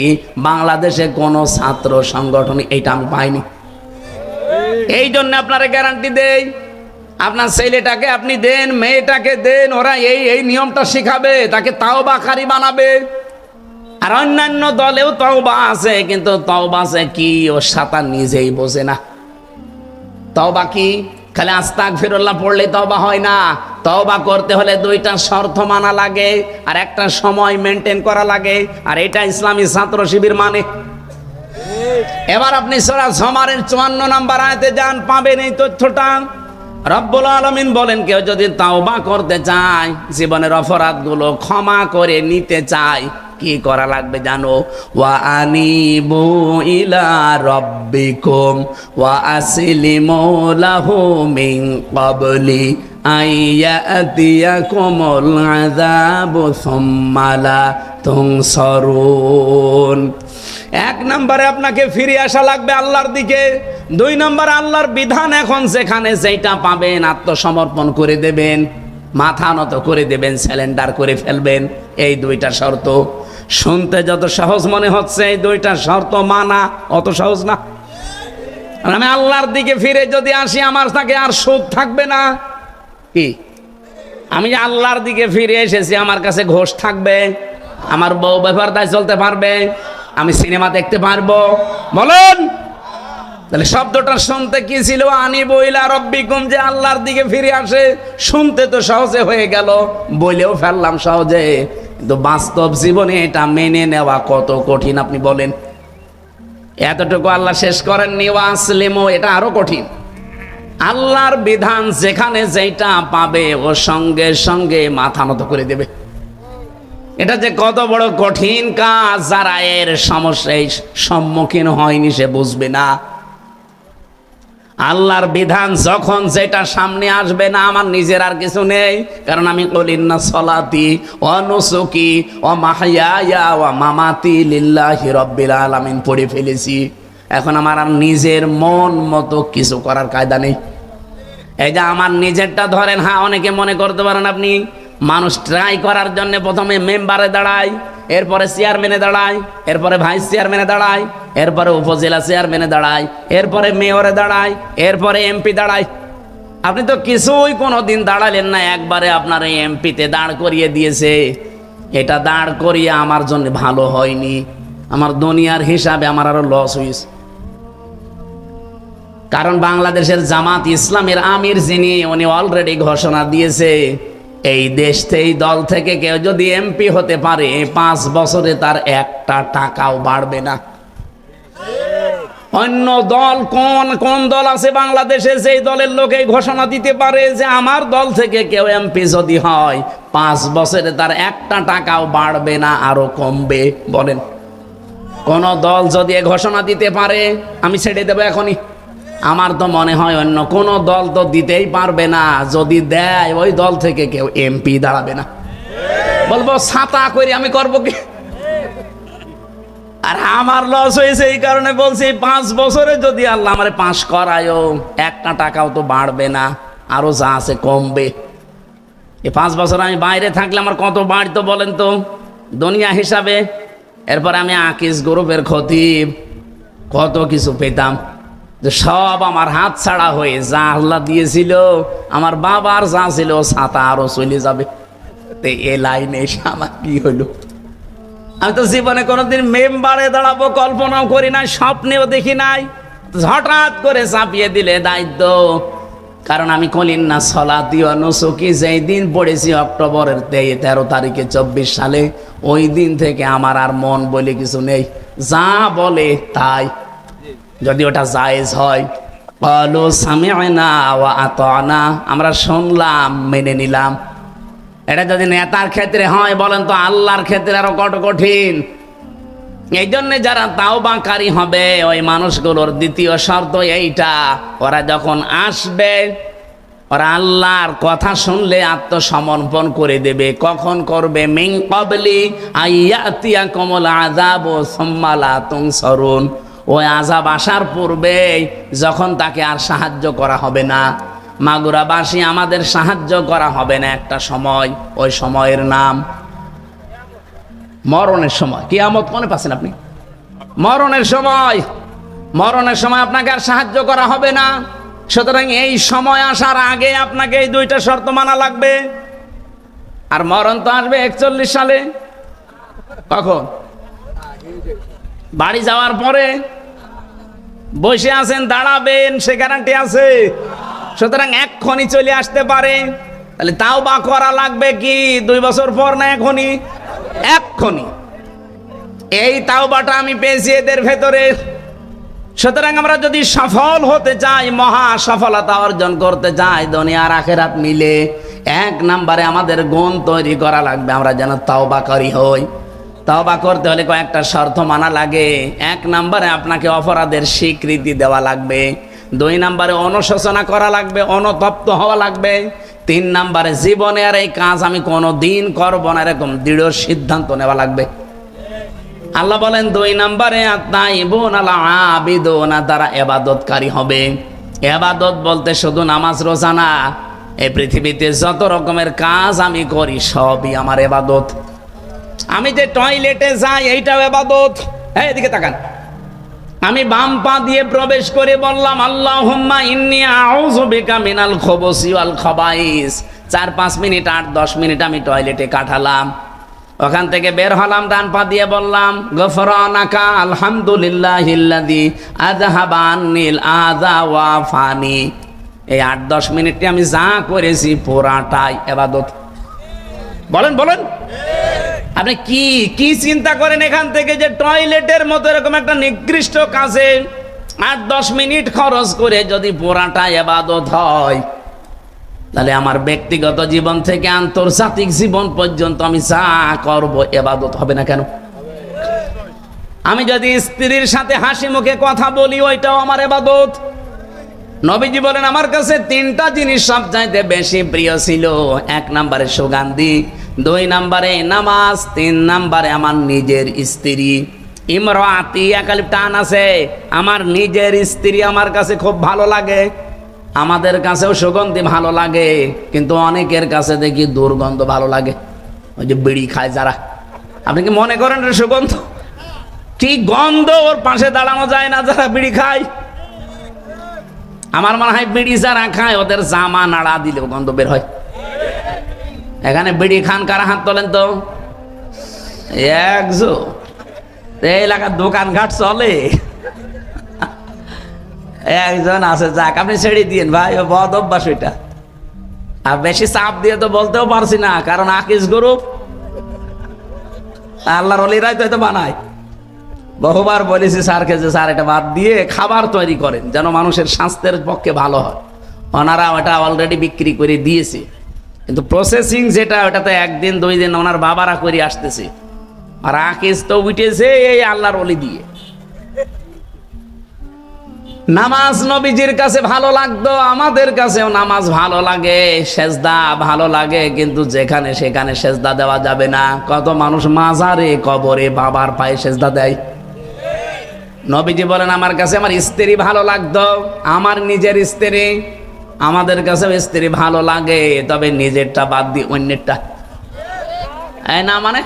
বাংলাদেশে কোনো ছাত্র সংগঠন এইটা আমি পাইনি। এই জন্য আপনারা গ্যারান্টি দেই, আপনার ছেলেটাকে আপনি দেন, মেয়েটাকে দেন, ওরা এই নিয়মটা শিখাবে, তাকে তাওবাকারী বানাবে। আর অন্যান্য দলেও তওবা আছে, কিন্তু তওবা আছে কি ও শাতা নিজেই বোঝে না। তওবা কি? খালি আস্তাগফিরুল্লাহ পড়লে তওবা হয় না। তওবা করতে হলে 2টা শর্ত মানা লাগে, আর একটা সময় মেনটেন করা লাগে। আর এটা ইসলামী ছাত্র শিবির মানে। এবার আপনি সূরা জুমারের 54 নম্বর আয়াতে যান, পাবেন এই তথ্যটা। রব্বুল আলামিন বলেন, কেউ যদি তাওবা করতে চায়, জীবনের অপরাধগুলো ক্ষমা করে নিতে চায়, কি করা লাগবে জানো? ওয়া আনিবু ইলা রাব্বিকুম ওয়া আসলিমু লাহু মিন ক্বাবলি আইয়াতিয়াকুমুল আযাবু সুম্মা লা তুনসারুন। 1 নম্বরে আপনাকে ফিরে আসা লাগবে আল্লাহর দিকে। 2 নম্বরে আল্লাহর বিধান এখন যেখানে যেটা পাবেন আত্মসমর্পণ করে দেবেন, মাথা নত করে দেবেন, স্যালেন্ডার করে ফেলবেন। এই 2টা শর্ত শুনতে যত সহজ মনে হচ্ছে, এই 2টা শর্ত মানা অত সহজ না। আমি আল্লাহর দিকে ফিরে যদি আসি, আমার তাকে আর সুখ থাকবে না। কি আমি যে আল্লাহর দিকে ফিরে এসেছি, আমার কাছে ঘোষ থাকবে, আমার বউ ব্যাপারটাই চলতে পারবে, আমি সিনেমা দেখতে পারবো, বলেন তাহলে শব্দটা শুনতে কি ছিল? আনিবু ইলা রাব্বিকুম, যে আল্লাহর দিকে ফিরে আসে। শুনতে তো সহজে হয়ে গেল, বলেও ফেললাম সহজে, কিন্তু বাস্তব জীবনে এটা মেনে নেওয়া কত কঠিন আপনি বলেন। এতটুকু আল্লাহ শেষ করেননি, ওয়াসলিমু, এটা আরো কঠিন। আল্লাহর বিধান যেখানে যেটা পাবে ও সঙ্গে সঙ্গে মাথা নত করে দেবে। এটা যে কত বড় কঠিন কাজ, যারা এর সমস্যায় সম্মুখীন হয়নি সে বুঝবে না। আল্লাহর বিধান যখন যেটা সামনে আসবে না, আমার নিজের আর কিছু নেই, কারণ আমি কলিন্না সলাতি ও নুসুকি ও মাহইয়া ও মামাতি লিল্লাহি রাব্বিল আলামিন পড়ে ফেলেছি। এখন আমার আর নিজের মন মতো কিছু করার কায়দা নেই। এই যে আমার নিজেরটা ধরেন, হ্যাঁ অনেকে মনে করতে পারেন আপনি, মানুষ ট্রাই করার জন্য প্রথমে মেম্বারে দাঁড়ায়, এরপরে চেয়ারম্যানে দাঁড়ায়, এরপরে ভাইস চেয়ারম্যানে দাঁড়ায়, এরপরে উপজেলা চেয়ারম্যানে দাঁড়ায়, এরপরে মেয়রে দাঁড়ায়, এরপরে এমপি দাঁড়ায়। আপনি তো কিছুই কোনোদিন দাঁড়ালেন না, একবারে আপনার এই এমপিতে দাঁড় করিয়ে দিয়েছে। এটা দাঁড় করিয়ে আমার জন্য ভালো হয়নি, আমার দুনিয়ার হিসাবে আমার আরো লস হয়েছে। কারণ বাংলাদেশের জামাত ইসলামের আমির যিনি, উনি অলরেডি ঘোষণা দিয়েছে, এই দেশ এই দল থেকে কেউ যদি এমপি হতে পারে 5 বছরে তার একটা টাকাও বাড়বে না। অন্য দল কোন কোন দল আছে বাংলাদেশে, সেই দলের লোক এই ঘোষণা দিতে পারে যে আমার দল থেকে কেউ এমপি যদি হয় 5 বছরে তার একটা টাকাও বাড়বে না, আরো কমবে? বলেন, কোন দল যদি এই ঘোষণা দিতে পারে আমি ছেড়ে দেবো এখনই। আমার তো মনে হয় অন্য কোন দল তো দিতেই পারবে না, যদি দেয় ওই দল থেকে কেউ এমপি দাঁড়াবে না। বলবো ছাতা করে আমি করবো কি? আর আমার লস হয়েছে এই কারণে বলছি, 5 বছরে যদি আল্লাহ আমারে পাস করায়ও একটা টাকাও তো বাড়বে না, আরো যা আছে কমবে। এই 5 বছর আমি বাইরে থাকলে আমার কত বাড়তো বলেন তো দুনিয়া হিসাবে। এরপর আমি আকিস গ্রুপের খতিব, কত কিছু পেতাম, যে সব আমার হাত ছাড়া হয়ে যা আল্লাহ দিয়েছিল, আমার বাবার যা ছিল ছাতা আরো চলে যাবে। এ লাইনে এসে আমার কি হলো? আমি তো জীবনে কোনোদিন মেম্বারে দাঁড়াবো কল্পনাও করি নাই, স্বপ্নেও দেখি নাই। হঠাৎ করে চাপিয়ে দিলে দায়িত্ব। কারণ আমি কলিন্না সলাতি ও নুসুকি যেই দিন পড়েছি অক্টোবরের 13 তারিখে 24 সালে, ওই দিন থেকে আমার আর মন বলে কিছু নেই, যা বলে তাই। যদি ওটা জায়েজ হয়, ক্বালু সামি'না ওয়া আতা'না, আমরা শুনলাম মেনে নিলাম। এটা যদি নেতার ক্ষেত্রে হয়, বলেন তো আল্লাহর ক্ষেত্রে আরো কত কঠিন। এই জন্য যারা তাওবাকারী হবে ওই মানুষগুলোর দ্বিতীয় শর্ত এইটা, ওরা যখন আসবে ওরা আল্লাহর কথা শুনলে আত্মসমর্পণ করে দেবে। কখন করবে? মিন ক্বাবলি আইয়াতিয়াকুমুল আযাবু সুম্মা লা তুনসারুন, ওই আযাব আসার পূর্বে, যখন তাকে আর সাহায্য করা হবে না। মাগুরাবাসী আমাদের সাহায্য করা হবে না একটা সময়, ওই সময়ের নাম মরণের সময়। কিয়ামত মনে পাচ্ছেন আপনি? মরণের সময়, মরণের সময় আপনাকে আর সাহায্য করা হবে না। সুতরাং এই সময় আসার আগে আপনাকে এই 2টা শর্ত মানা লাগবে। আর মরণ তো আসবে 41 সালে। কখন? বাড়ি যাওয়ার পরে। বসে আছেন, দাঁড়াবেন, সে গ্যারান্টি আছে? সুতরাং এক্ষুনি চলে আসতে পারে। তাহলে তাওবা করা লাগবে কি 2 বছর পর না এখনই? এক্ষুনি। এই তাওবাটা আমি পেয়েছি এদের ভেতরে। সুতরাং আমরা যদি সফল হতে চাই, মহা সফলতা অর্জন করতে চাই দুনিয়ার আখিরাত মিলে, 1 নম্বরে আমাদের গুণ তৈরি করা লাগবে, আমরা যেন তাওবাকারী হই। তাওবা করতে হলে কয়েকটা শর্ত মানা লাগে। 1 নম্বরে আপনাকে অপরাধের স্বীকৃতি দেওয়া লাগবে। 2 নম্বরে অনুশোচনা করা লাগবে, অনুতপ্ত হওয়া লাগবে। 3 নম্বরে জীবনে আর এই কাজ আমি কোনো দিন করবো না, এরকম দৃঢ় সিদ্ধান্ত নেওয়া লাগবে। আল্লাহ বলেন 2 নম্বরে আত-তাইবুন আল-আবিদুন, তারা ইবাদতকারী হবে। ইবাদত বলতে শুধু নামাজ রোজা না, এই পৃথিবীতে যত রকমের কাজ আমি করি সবই আমার ইবাদত। আমি যে টয়লেটে যাই এইটাও ইবাদত। এদিকে তাকান, আমি বাম পা দিয়ে প্রবেশ করে বললাম আল্লাহুম্মা ইন্নী আউযু বিকা মিনাল খুবুসি ওয়াল খাবাইস। 4-5 মিনিট 8-10 মিনিট আমি টয়লেটে কাটালাম। ওখান থেকে বের হলাম, ডান পা দিয়ে বললাম গফরানাকা আলহামদুলিল্লাহিল্লাযী আযহাবা আন্নিল আযা ওয়া ফানি। এই 8-10 মিনিটে আমি যা করেছি পুরাটাই ইবাদত। বলেন বলেন, আপনি কি কি চিন্তা করেন এখান থেকে যে টয়লেটের মতো এরকম একটা নিকৃষ্ট কাজে 8-10 মিনিট খরচ করে যদি পুরাটা ইবাদত হয়, তাহলে আমার ব্যক্তিগত জীবন থেকে আন্তর্জাতিক জীবন পর্যন্ত আমি যা করব ইবাদত হবে না কেন? আমি যদি স্ত্রীর সাথে হাসি মুখে কথা বলি, ওইটাও আমার ইবাদত। নবীজি বলেন আমার কাছে 3টা জিনিস সবচাইতে বেশি প্রিয় ছিল। 1 নম্বরে সুগন্ধি, 2 নম্বরে নামাজ, 3 নম্বরে আমার নিজের স্ত্রী। ইমরাতি একালিপ টান আছে, আমার নিজের স্ত্রী আমার কাছে খুব ভালো লাগে। আমাদের কাছেও সুগন্ধি ভালো লাগে, কিন্তু অনেকের কাছে দেখি দুর্গন্ধ ভালো লাগে। ওই যে বিড়ি খায় যারা, আপনি কি মনে করেন সুগন্ধ? ঠিক গন্ধ ওর পাশে দাঁড়ানো যায় না যারা বিড়ি খায়। আমার মনে হয় বিড়ি যারা খায় ওদের জামা নাড়া দিলেও গন্ধ বের হয়। এখানে বিড়ি খান কারা? হাত তোলেন তো। একজন এই এলাকার দোকানঘাট চলে, একজন আছে। যাক, আপনি ছেড়ে দিন ভাই, ও বদ অভ্যাস ওইটা। আর বেশি চাপ দিয়ে তো বলতেও পারছি না, কারণ আকিস গ্রুপ আল্লাহর ওলিরাই তো এটা বানায়। বহুবার বলেছি স্যারকে যে স্যার এটা বাদ দিয়ে খাবার তৈরি করেন যেন মানুষের স্বাস্থ্যের পক্ষে ভালো হয়। ওনারা ওটা অলরেডি বিক্রি করে দিয়েছে, কিন্তু প্রসেসিং যেটা ওটাতে 1 দিন 2 দিন ওনার বাবারা করে আসতেছে। আর আকিস তো উঠেছে এই আল্লাহর ওলি দিয়ে। নামাজ নবীজির কাছে ভালো লাগতো, আমাদের কাছেও নামাজ ভালো লাগে, সেজদা ভালো লাগে, কিন্তু যেখানে সেখানে সেজদা দেওয়া যাবে না। কত মানুষ মাজারে কবরে বাবার পায়ে সেজদা দেয়। নবীজি বলেন আমার কাছে আমার স্ত্রী ভালো লাগতো, আমার নিজের স্ত্রী। আমাদের কাছেও স্ত্রী ভালো লাগে, তবে নিজেরটা বাদ দিয়ে অন্যেরটা। না মানে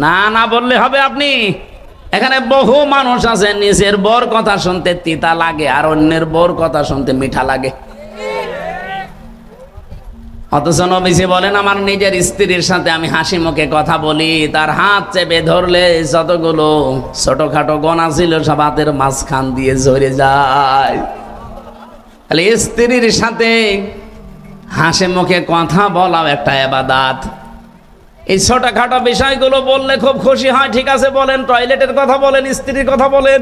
না না বললে হবে আপনি। এখানে বহু মানুষ আছে নিজের বর কথা শুনতে তিতা লাগে আর অন্যের বর কথা শুনতে মিঠা লাগে। অথচ নবীজি বলেন আমার নিজের স্ত্রীর সাথে আমি হাসি মুখে কথা বলি, তার হাত চেপে ধরলে যতগুলো ছোটখাটো গোনা ছিল সব হাতের মাঝখান দিয়ে ঝরে যায়। তাহলে স্ত্রীর সাথে হাসি মুখে কথা বলাও একটা ইবাদত। এই ছোটখাটো বিষয়গুলো বললে খুব খুশি হয়, ঠিক আছে বলেন, টয়লেটের কথা বলেন, স্ত্রীর কথা বলেন।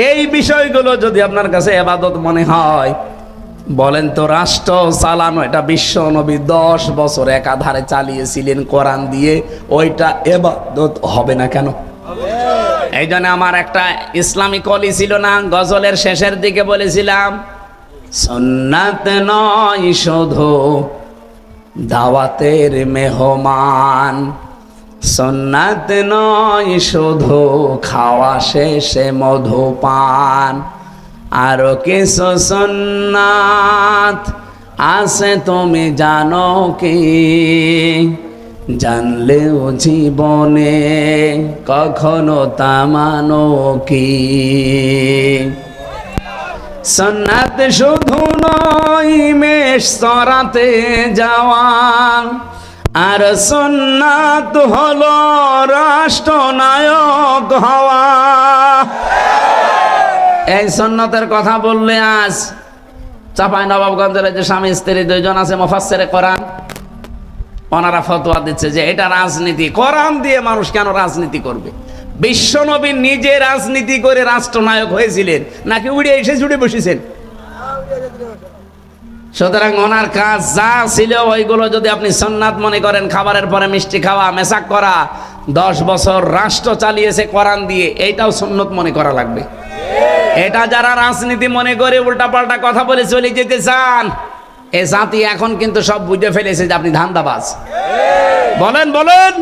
এই বিষয়গুলো যদি আপনার কাছে ইবাদত মনে হয়, বলেন তো রাষ্ট্র চালানো এটা বিশ্ব নবী 10 বছর একাধারে চালিয়েছিলেন কোরআন দিয়ে, ওইটা ইবাদত হবে না কেন? এই জন্য আমার একটা ইসলামী কলি ছিল না, গজলের শেষের দিকে বলেছিলাম সুন্নাত নয় শুধু দাওয়াতের মেহমান, সুন্নাত নয় শুধু খাওয়া শেষে মধুপান, আরো কিছু সুন্নাত আছে তুমি জানো কি, জানলেও জীবনে কখনো তা মানো কি। সুন্নাত শুধু নয় মেষ চরাতে যাওয়া, আর সুন্নাত হলো রাষ্ট্রনায়ক হওয়া। এই সুন্নতের কথা বললে আজ চাঁপাইনবাবগঞ্জের যে স্বামী স্ত্রী 2 জন আছে মুফাসসিরে কোরআন, ওনারা ফতোয়া দিচ্ছে যে এটা রাজনীতি। কোরআন দিয়ে মানুষ কেন রাজনীতি করবে? বিশ্বনবী নিজে রাজনীতি করে রাষ্ট্রনায়ক হয়েছিলেন নাকি উড়ে এসে জুড়ে বসেছেন? সুতরাং ওনার কাজ যা ছিল ওইগুলো যদি আপনি সুন্নাত মনে করেন, খাবারের পরে মিষ্টি খাওয়া, মেসাক করা, 10 বছর রাষ্ট্র চালিয়েছে কোরআন দিয়ে, এইটাও সুন্নত মনে করা লাগবে। এটা যারা রাজনীতি মনে করে উল্টাপাল্টা কথা বলে চলে যেতে চান, এ জাতি এখন কিন্তু সব বুঝে ফেলেছে যে আপনি ধান্দাবাজ। বলেন বলেন,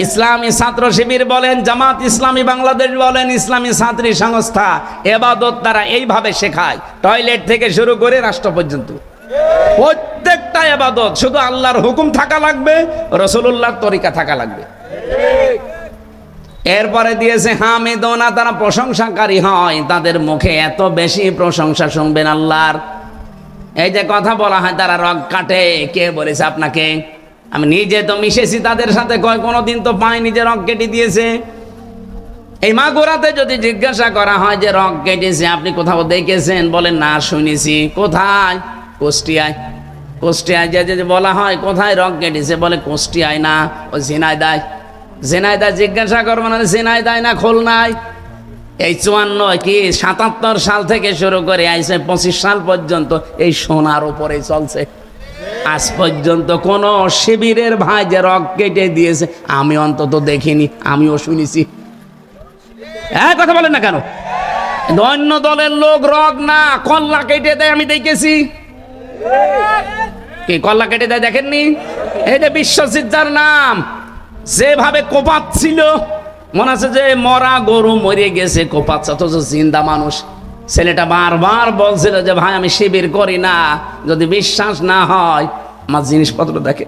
ইসলামী ছাত্র শিবির বলেন, জামাত ইসলামী বাংলাদেশ বলেন, ইসলামী ছাত্রী সংস্থা, ইবাদত তারা এইভাবে শেখায়, টয়লেট থেকে শুরু করে রাষ্ট্র পর্যন্ত প্রত্যেকটা ইবাদত শুধু আল্লাহর হুকুম থাকা লাগবে, রাসূলুল্লাহর তরিকা থাকা লাগবে। এরপরে দিয়েছে হামিদুনা, তারা প্রশংসাকারী হয়, তাদের মুখে এত বেশি প্রশংসা শুনবেন আল্লাহর। এই যে কথা বলা হয় তারা রগ কাটে, কে বলেছে আপনাকে? আমি নিজে তো মিশেছি তাদের সাথে, কয় কোনোদিন তো পাইনি যে রগ কেটে দিয়েছে। এই মাগুরাতে যদি জিজ্ঞাসা করা হয় যে রগ কেটেছে আপনি কোথাও দেখেছেন, বলেন না শুনেছি। কোথায়? কুষ্টিয়ায়। কুষ্টিয়ায় যে বলা হয় কোথায় রগ কেটেছে, বলে কুষ্টিয়ায় না, ও ঝিনাইদহ। ঝিনাইদহ জিজ্ঞাসা করবো না ঝিনাইদহ না খুলনায়। এই 54 কি 77 সাল থেকে শুরু করে আইসে 25 সাল পর্যন্ত এই সোনার উপরে চলছে। আজ পর্যন্ত কোন শিবিরের ভাই যে রগ কেটে দিয়েছে আমি অন্তত দেখিনি, আমিও শুনেছি। কথা বলেন না কেন? অন্য দলের লোক রগ না কল্লা কেটে দেয়, আমি দেখেছি। কি কল্লা কেটে দেয় দেখেননি? এই যে বিশ্বজিৎ যার নাম, যেভাবে কোপাচ্ছিল মনে আছে যে মরা গরু মরে গেছে, কোপাচ্ছে, অথচ জিন্দা মানুষ। ছেলেটা বারবার বলছিল যে ভাই আমি শিবির করি না, যদি বিশ্বাস না হয় আমার জিনিসপত্র দেখে।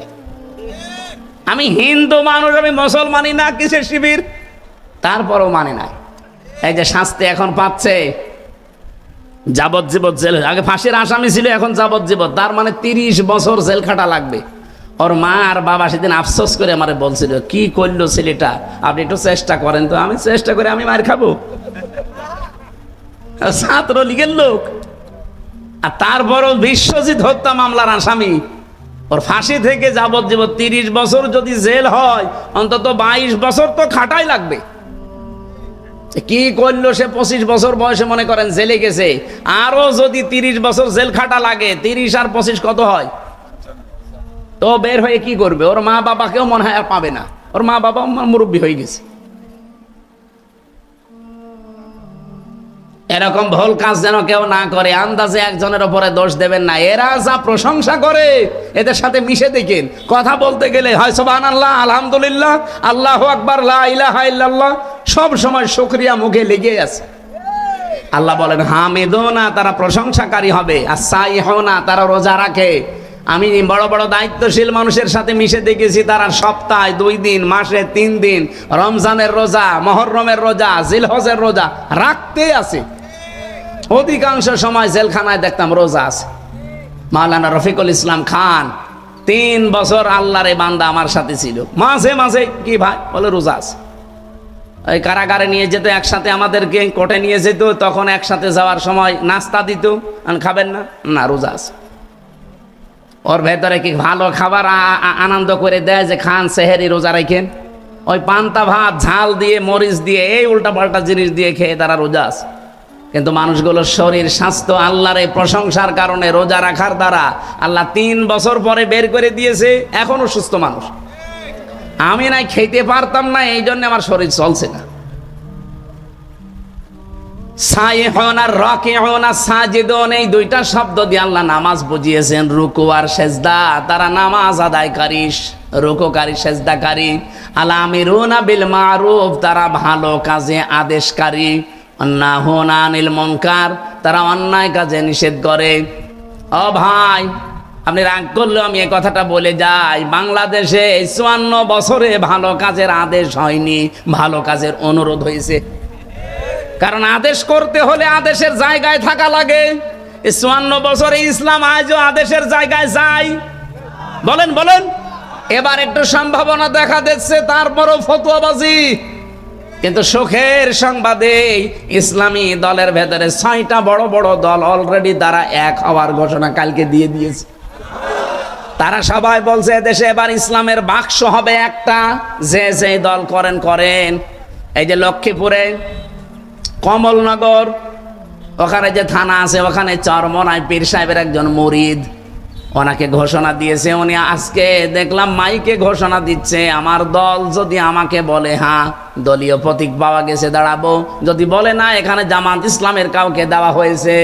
আমি হিন্দু মানুষ, আমি মুসলমানই না, কিসের শিবির? তারপরও মানে না। এই যে শাস্তি এখন পাচ্ছে যাবজ্জীবন জেল, আগে ফাঁসির আসামি ছিল, এখন যাবজ্জীবন। তার মানে 30 বছর জেল খাটা লাগবে। ওর মা আর বাবা সেদিন আফসোস করে আমারে বলছিল, কি করলো ছেলেটা, আপনি একটু চেষ্টা করেন তো। আমি চেষ্টা করে আমি মার খাবো? ছাত্র লীগের লোক। আর তারপরও বিশ্বজিৎ হত্যা মামলার আসামি, ওর ফাঁসি থেকে যাবজ্জীবন। 30 বছর যদি জেল হয় অন্তত 22 বছর তো খাটাই লাগবে। কি করলো সে? 25 বছর বয়সে মনে করেন জেলে গেছে, আরো যদি 30 বছর জেল খাটা লাগে, 30 আর 25 কত হয়? তো বের হয়ে কি করবে? ওর মা বাবাকেও মনে হয় আর পাবে না, ওর মা বাবা মুরব্বী হয়ে গেছে। এরকম ভুল কাজ যেন কেউ না করে। আন্দাজে একজনের উপরে দোষ দেবেন না। এরা যা প্রশংসা করে এদের সাথে মিশে দেখেন, কথা বলতে গেলে হয় সুবহানাল্লাহ, আলহামদুলিল্লাহ, আল্লাহু আকবার, লা ইলাহা ইল্লাল্লাহ, সব সময় শুকরিয়া মুখে লেগে আছে। আল্লাহ বলেন হামিদুনা, তারা প্রশংসাকারী হবে, আর সাইহুনা, তারা রোজা রাখে। আমি বড় বড় দায়িত্বশীল মানুষের সাথে মিশে দেখেছি তারা সপ্তাহে 2 দিন, মাসে 3 দিন রমজানের রোজা, মুহররমের রোজা, জিলহজের রোজা রাখতে আছে। অধিকাংশ সময় জেলখানায় দেখতাম রোজা আছে। মাওলানা রফিকুল ইসলাম খান 3 বছর আল্লাহরে বান্দা আমার সাথে ছিল। মাঝে মাঝে কি ভাই বলে রোজা আছে। ওই কারাগারে নিয়ে যেত একসাথে, আমাদেরকে কোর্টে নিয়ে যেত, তখন একসাথে যাওয়ার সময় নাস্তা দিত, খাবেন না? না, রোজা আছে। ওর ভেতরে কি ভালো খাবার আনন্দ করে দেয় যে খান সেহেরি রোজা রাখেন? ওই পান্তা ভাত ঝাল দিয়ে মরিচ দিয়ে এই উল্টা পাল্টা জিনিস দিয়ে খেয়ে তারা রোজা আছে। কিন্তু মানুষগুলোর শরীর স্বাস্থ্য আল্লাহর এই প্রশংসার কারণে, রোজা রাখার দ্বারা আল্লাহ 3 বছর পরে বের করে দিয়েছে, এখনো সুস্থ মানুষ। আমি নাই খেতে পারতাম না, এই জন্য আমার শরীর চলছে না। সাইহুন আর রাকিউন আর সাজিদুন, এই 2টা শব্দ দিয়ে আল্লাহ নামাজ বুঝিয়েছেন। রুকু আর সেজদা, তারা নামাজ আদায়কারী, রুকুকারী, সেজদাকারী। আল আমিরুনা বিল মারুফ, তারা ভালো কাজে আদেশকারী। নাহুনা আনিল মুনকার, তারা অন্যায় কাজে নিষেধ করে। ও ভাই, আপনি রাগ করলেও আমি এই কথাটা বলে যাই, বাংলাদেশে 54 বছরে ভালো কাজের আদেশ হয়নি, ভালো কাজের অনুরোধ হয়েছে। কারণ আদেশ করতে হলে আদেশের জায়গায় থাকা লাগে। 54 বছরে ইসলাম আজও আদেশের জায়গায় যায়? বলেন বলেন। এবার একটু সম্ভাবনা দেখা দিচ্ছে, তারপরও ফতোয়াবাজি। কিন্তু সুখের সংবাদে ইসলামী দলের ভেতরে 6টা বড় বড় দল অলরেডি তারা এক হওয়ার ঘোষণা কালকে দিয়ে দিয়েছে। তারা সবাই বলছে দেশে এবার ইসলামের বাক্স হবে একটা, যে যে দল করেন করেন। এই যে লক্ষ্মীপুরে কমলনগর, ওখানে যে থানা আছে, ওখানে চরমনায় পীর সাহেবের একজন মুরিদ, ওনাকে ঘোষণা দিয়েছে। উনি আজকে দেখলাম মাইকে ঘোষণা দিচ্ছে, আমার দল যদি আমাকে বলে হ্যাঁ দলীয় প্রতীক পাওয়া গেছে দাঁড়াবো, যদি বলে না এখানে জামাত ইসলামের কাউকে দেওয়া হয়েছে,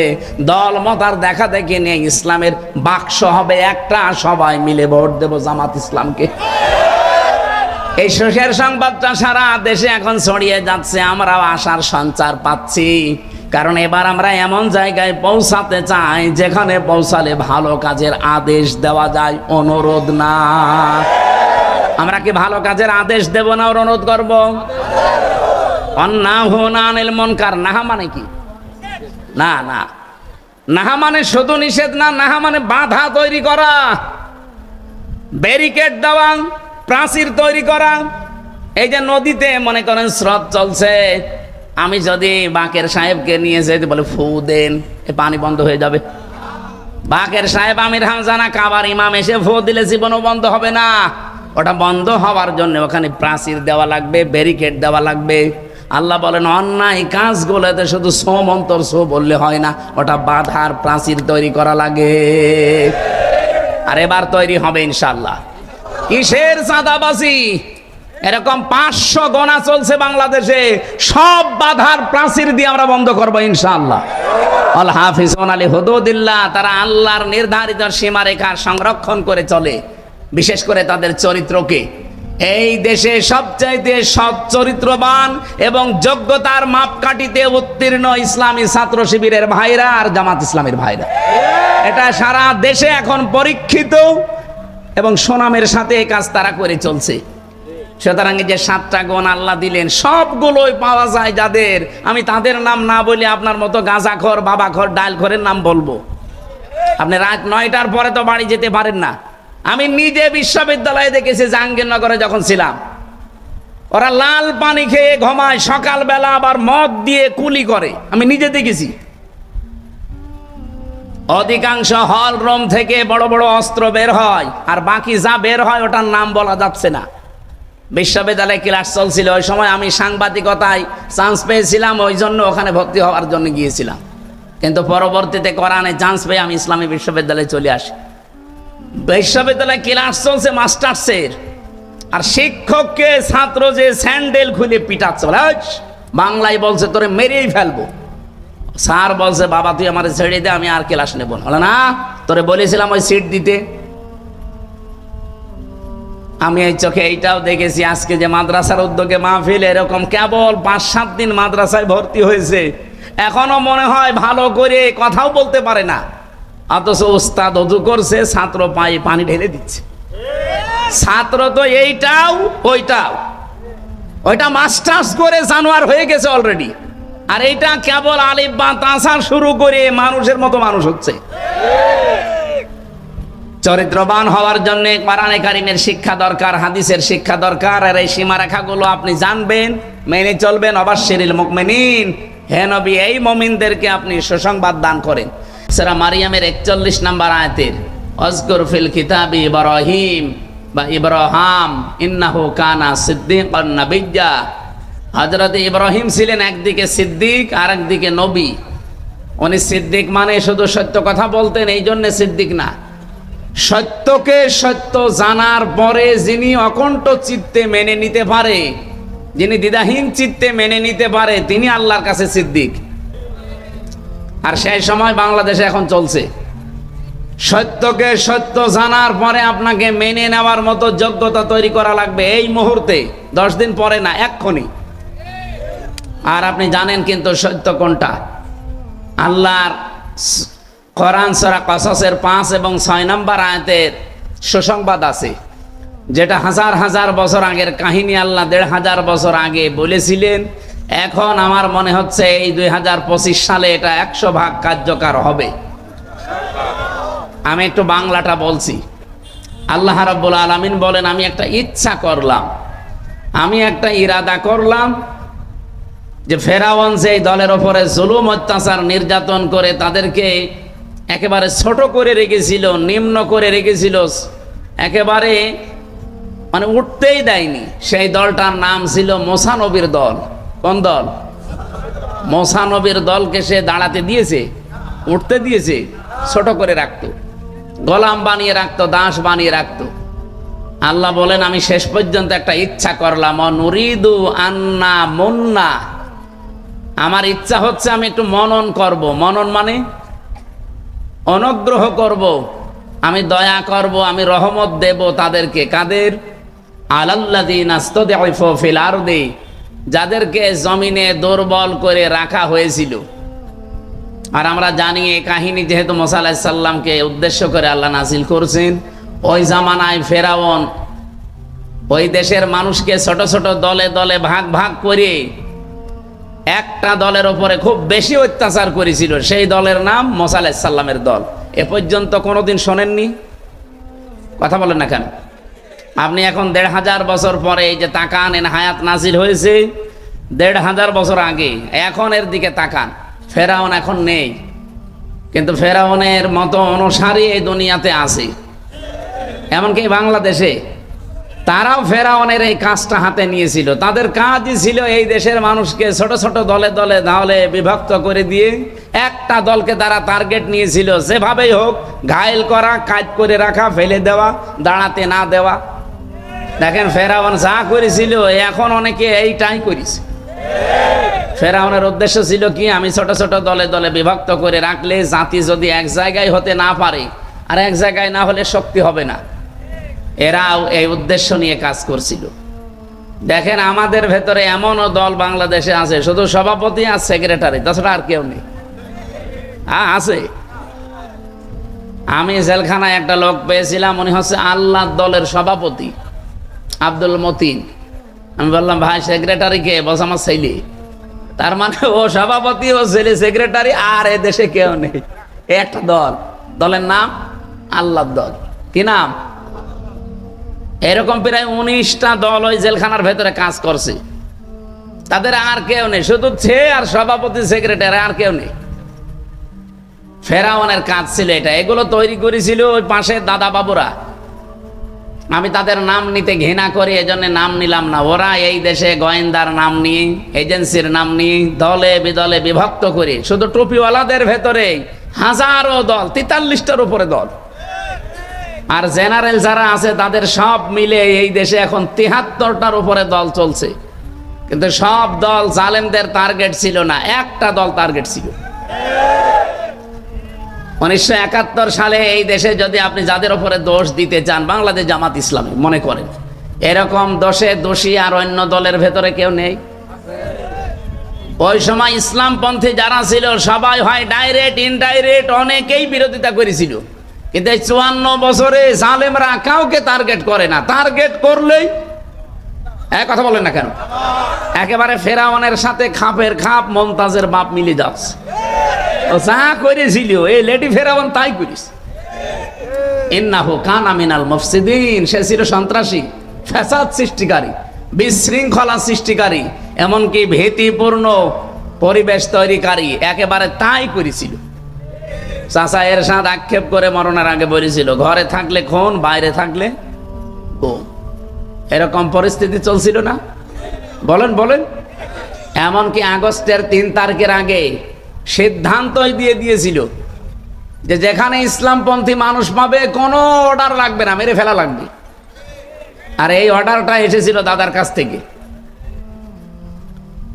দল মত আর দেখা দেখি নেই, ইসলামের বাক্স হবে একটা, সবাই মিলে ভোট দেব জামাত ইসলামকে। এই সুখের সংবাদটা সারা দেশে এখন ছড়িয়ে যাচ্ছে, আমরাও আশার সঞ্চার পাচ্ছি। কারণ এবার আমরা এমন জায়গায় পৌঁছাতে চাই যেখানে পৌঁছালে ভালো কাজের আদেশ দেওয়া যায়, অনুরোধ না। আমরা কি ভালো কাজের আদেশ দেব না অনুরোধ করব? অন্নাহুনা আনিল মুনকার, না মানে কি? না না, নাহা মানে শুধু নিষেধ না, নাহা মানে বাধা তৈরি করা, ব্যারিকেড দেওয়া, প্রাচীর তৈরি করা। এই যে নদীতে মনে করেন স্রোত চলছে, আমি যদি বাকের সাহেবকে নিয়ে যেতে বলে ফু দেন, এ পানি বন্ধ হয়ে যাবে। বাকের সাহেব আমির হামজানা কাবার ইমাম এসে ফু দিলে জীবনও বন্ধ হবে না। ওটা বন্ধ হওয়ার জন্য ওখানে প্রাচীর দেওয়া লাগবে, ব্যারিকেড দেওয়া লাগবে। আল্লাহ বলেন অন্যায় কাজগুলোতে শুধু সোম অন্তর সো বললে হয় না, ওটা বাধার প্রাচীর তৈরি করা লাগে। আর এবার তৈরি হবে ইনশাআল্লাহ। কিসের চাঁদাবাজি? এরকম 500 গোনা চলছে বাংলাদেশে, সব বাধার প্রাচীর দিয়ে আমরা বন্ধ করবো ইনশাআল্লাহ। আল হাফিজুন আলী হুদুদিল্লাহ, তারা আল্লাহর নির্ধারিত সীমারেখা সংরক্ষণ করে চলে, বিশেষ করে তাদের চরিত্রকে। এই দেশে সবচাইতে সৎ চরিত্রবান এবং যোগ্যতার মাপকাঠিতে উত্তীর্ণ ইসলামী ছাত্র শিবিরের ভাইরা আর জামাত ইসলামের ভাইরা। এটা সারা দেশে এখন পরীক্ষিত এবং সুনামের সাথে এই কাজ তারা করে চলছে। সুতরাং যে 7টা গুণ আল্লাহ দিলেন সবগুলোই পাওয়া যায় যাদের, আমি তাদের নাম না বলে আপনার মতো গাঁজাখোর, বাবাখোর, ডালখোরের নাম বলবো। আপনি রাত 9টার পরে তো বাড়ি যেতে পারেন না। আমি নিজে বিশ্ববিদ্যালয়ে দেখেছি, জাহাঙ্গীরনগরে যখন ছিলাম, ওরা লাল পানি খেয়ে ঘুমায়, সকালবেলা আবার মদ দিয়ে কুলি করে, আমি নিজে দেখেছি। অধিকাংশ হল রুম থেকে বড় বড় অস্ত্র বের হয়, আর বাকি যা বের হয় ওটার নাম বলা যাচ্ছে না। বিশ্ববিদ্যালয়ে ক্লাস চলছিল, ওই সময় আমি সাংবাদিকতায় চান্স পেয়েছিলাম, ওই জন্য ওখানে ভর্তি হওয়ার জন্য গিয়েছিলাম। কিন্তু পরবর্তীতে কোরআনে চান্স পেয়ে আমি ইসলামী বিশ্ববিদ্যালয়ে চলে আসি। বিশ্ববিদ্যালয়ে ক্লাস চলছে মাস্টার্সের, আর শিক্ষককে ছাত্র যে স্যান্ডেল খুলে পিটাচ্ছে, বাংলায় বলছে তোরে মেরেই ফেলবো। স্যার বলছে বাবা তুই আমার ছেড়ে দে, আমি আর ক্লাস নেব না। বলে না, তোরে বলেছিলাম ওই সিট দিতে। আমি এই চোখে এইটাও দেখেছি, আজকে যে মাদ্রাসার উদ্যোগে মাহফিল, এরকম কেবল 5-7 দিন মাদ্রাসায় ভর্তি হয়েছে, এখনো মনে হয় ভালো করে কথাও বলতে পারে না, অথচ উস্তাদ ওযু করছে, ছাত্র পায়ে পানি ঢেলে দিচ্ছে। ছাত্র তো এইটাও ওইটাও, ওইটা মাস্টার্স করে জানোয়ার হয়ে গেছে অলরেডি, আর এইটা কেবল আলিফ বা তাসা শুরু করে মানুষের মতো মানুষ হচ্ছে। চরিত্রবান হওয়ার জন্য কোরআনে কারীমের শিক্ষা দরকার, হাদিসের শিক্ষা দরকার। আর এই সীমারেখাগুলো আপনি জানবেন, মেনে চলবেন। অবাশশিরিল মুমিনিন, হে নবী এই মুমিনদেরকে আপনি সুসংবাদ দান করেন। সূরা মারিয়ামের 41 নম্বর আয়াতের আযকুর ফিল কিতাবি ইব্রাহিম বা ইব্রাহিম ইন্নাহু কানা সিদ্দীকান নাবিয়্যা। হযরত ইব্রাহিম ছিলেন একদিকে সিদ্দিক আর একদিকে নবী। উনি সিদ্দিক মানে শুধু সত্য কথা বলতেন, এই জন্য সিদ্দিক না, সত্যকে সত্য জানার পরে যিনি অকণ্ঠ চিত্তে মেনে নিতে পারে, যিনি দ্বিধাহীন চিত্তে মেনে নিতে পারে, তিনি আল্লাহর কাছে সিদ্দিক। আর সেই সময় বাংলাদেশে এখন চলছে, সত্যকে সত্য জানার পরে আপনাকে মেনে নেওয়ার মতো যোগ্যতা তৈরি করা লাগবে এই মুহূর্তে, 10 দিন পরে না, এক্ষুনি। আর আপনি জানেন কিন্তু সত্য কোনটা? আল্লাহর কোরআন সূরা কসসের 5 এবং 6 নম্বর আয়াতের সুসংবাদ আছে, যেটা হাজার হাজার বছর আগের কাহিনী, আল্লাহ 1500 বছর আগে বলেছিলেন। এখন আমার মনে হচ্ছে এই 2025 সালে এটা 100% কার্যকর হবে। আমি একটু বাংলাটা বলছি। আল্লাহ রাব্বুল আলামিন বলেন, আমি একটা ইচ্ছা করলাম, আমি একটা ইরাদা করলাম যে ফেরাউন যেই দলের ওপরে জুলুম অত্যাচার নির্যাতন করে তাদেরকে একেবারে ছোট করে রেখেছিল, নিম্ন করে রেখেছিল, একেবারে মানে উঠতেই দেয়নি, সেই দলটার নাম ছিল মুসা নবীর দল। কোন দল? মুসা নবীর দলকে সে দাঁড়াতে দিয়েছে, উঠতে দিয়েছে, ছোট করে রাখতো, গোলাম বানিয়ে রাখতো, দাস বানিয়ে রাখতো। আল্লাহ বলেন, আমি শেষ পর্যন্ত একটা ইচ্ছা করলাম, নুরিদু আন্না মুন্না, আমার ইচ্ছা হচ্ছে আমি একটু মনন করব। মনন মানে অনুগ্রহ করব, আমি দয়া করব, আমি রহমত দেব তাদেরকে। কাদের? আলাল্লাযীনা ইসতাদঈফু ফিল আরদি, যাদেরকে জমিনে দুর্বল করে রাখা হয়েছিল। আর আমরা জানি এই কাহিনী যেহেতু মুসা আলাইহিস সালামকে উদ্দেশ্য করে আল্লাহ নাযিল করেছেন, ওই জামানায় ফেরাউন ওই দেশের মানুষকে ছোট ছোট দলে দলে ভাগ ভাগ করে একটা দলের ওপরে খুব বেশি অত্যাচার করেছিল, সেই দলের নাম মুসা আলাইহিস সালামের দল। এ পর্যন্ত কোনোদিন শোনেননি? কথা বলেন না কেন? আপনি এখন ১৫০০ বছর পরে এই যে তাকান, এন হায়াত নাজিল হয়েছে ১৫০০ বছর আগে, এখন এর দিকে তাকান। ফেরাউন এখন নেই, কিন্তু ফেরাউনের মতো অনুসারী এই দুনিয়াতে আছে, এমনকি বাংলাদেশে। তারাও ফেরাউনের এই কাজটা হাতে নিয়েছিল। তাদের কাজই ছিল এই দেশের মানুষকে ছোট ছোট দলে দলে দলে বিভক্ত করে দিয়ে একটা দলকে তারা টার্গেট নিয়েছিল, যেভাবেই হোক ঘায়েল করা, কাজ করে রাখা, ফেলে দেওয়া, দাঁড়াতে না দেওয়া। দেখেন ফেরাউন যা করেছিল, এখন অনেকে এইটাই করেছে। ফেরাউনের উদ্দেশ্য ছিল কি, আমি ছোট ছোট দলে দলে বিভক্ত করে রাখলে জাতি যদি এক জায়গায় হতে না পারে, আর এক জায়গায় না হলে শক্তি হবে না। এরাও এই উদ্দেশ্য নিয়ে কাজ করছিল। দেখেন আমাদের ভেতরে এমনও দল বাংলাদেশে আছে, শুধু সভাপতি আর সেক্রেটারি, তাছাড়া আর কেউ নেই। আছে। আমি জেলখানায় একটা লোক পেয়েছিলাম, উনি হচ্ছে আল্লাহর দলের সভাপতি আব্দুল মতিন। আমি বললাম, ভাই সেক্রেটারি কে? বলছে আমার ছেলে। তার মানে ও সভাপতি, ও ছেলে সেক্রেটারি, আর এ দেশে কেউ নেই। একটা দল, দলের নাম আল্লাহর দল। কি নাম? এরকম প্রায় 19টা দল ওই জেলখানার ভেতরে কাজ করছে। তাদের আর কেউ নেই, শুধু সে আর সভাপতি সেক্রেটারি, আর কেউ নেই। ফেরাউনের কাজ ছিল এটা। এগুলো তৈরি করেছিল ওই পাশের দাদা বাবুরা। আমি তাদের নাম নিতে ঘৃণা করি, এজন্য নাম নিলাম না। ওরা এই দেশে গোয়েন্দার নাম নিয়ে, এজেন্সির নাম নিয়ে দলে বিদলে বিভক্ত করে, শুধু টুপিওয়ালাদের ভেতরে হাজারো দল, 43টার উপরে দল। আর জেনারেল যারা আছে তাদের সব মিলে এই দেশে এখন 73টার উপরে দল চলছে। কিন্তু সব দল জালেমদের টার্গেট ছিল না, একটা দল টার্গেট ছিল। 1971 সালে এই দেশে যদি আপনি যাদের উপরে দোষ দিতে চান, বাংলাদেশ জামাত ইসলামী মনে করেন, এরকম দোষে দোষী আর অন্য দলের ভেতরে কেউ নেই। ওই সময় ইসলামপন্থী যারা ছিল সবাই হয় ডাইরেক্ট ইনডাইরেক্ট অনেকেই বিরোধিতা করেছিল। কিন্তু এই 54 বছরে জালেমরা কাউকে টার্গেট করে না। টার্গেট করলেই কথা বলেন না কেন, একেবারে ফেরাউনের সাথে খাপের খাপ মমতাজের বাপ মিলে যাচ্ছে। যা করেছিল এই লেডি ফেরাউন তাই করিস। ইন্নাহু কানা মিনাল মুফসিদিন, সে ছিল সন্ত্রাসী, ফ্যাসাদ সৃষ্টিকারী, বিশৃঙ্খলা সৃষ্টিকারী, এমনকি ভীতিপূর্ণ পরিবেশ তৈরিকারী, একেবারে তাই করেছিল। চাচা এরশাদ আক্ষেপ করে মরণের আগে বলেছিল, ঘরে থাকলে খুন, বাইরে থাকলে খুন। এরকম পরিস্থিতি চলছিল না? বলেন বলেন। এমনকি আগস্টের 3 তারিখের আগে সিদ্ধান্তই দিয়ে দিয়েছিল যে যেখানে ইসলামপন্থী মানুষ পাবে কোনো অর্ডার লাগবে না, মেরে ফেলা লাগবে। আর এই অর্ডারটা এসেছিল দাদার কাছ থেকে।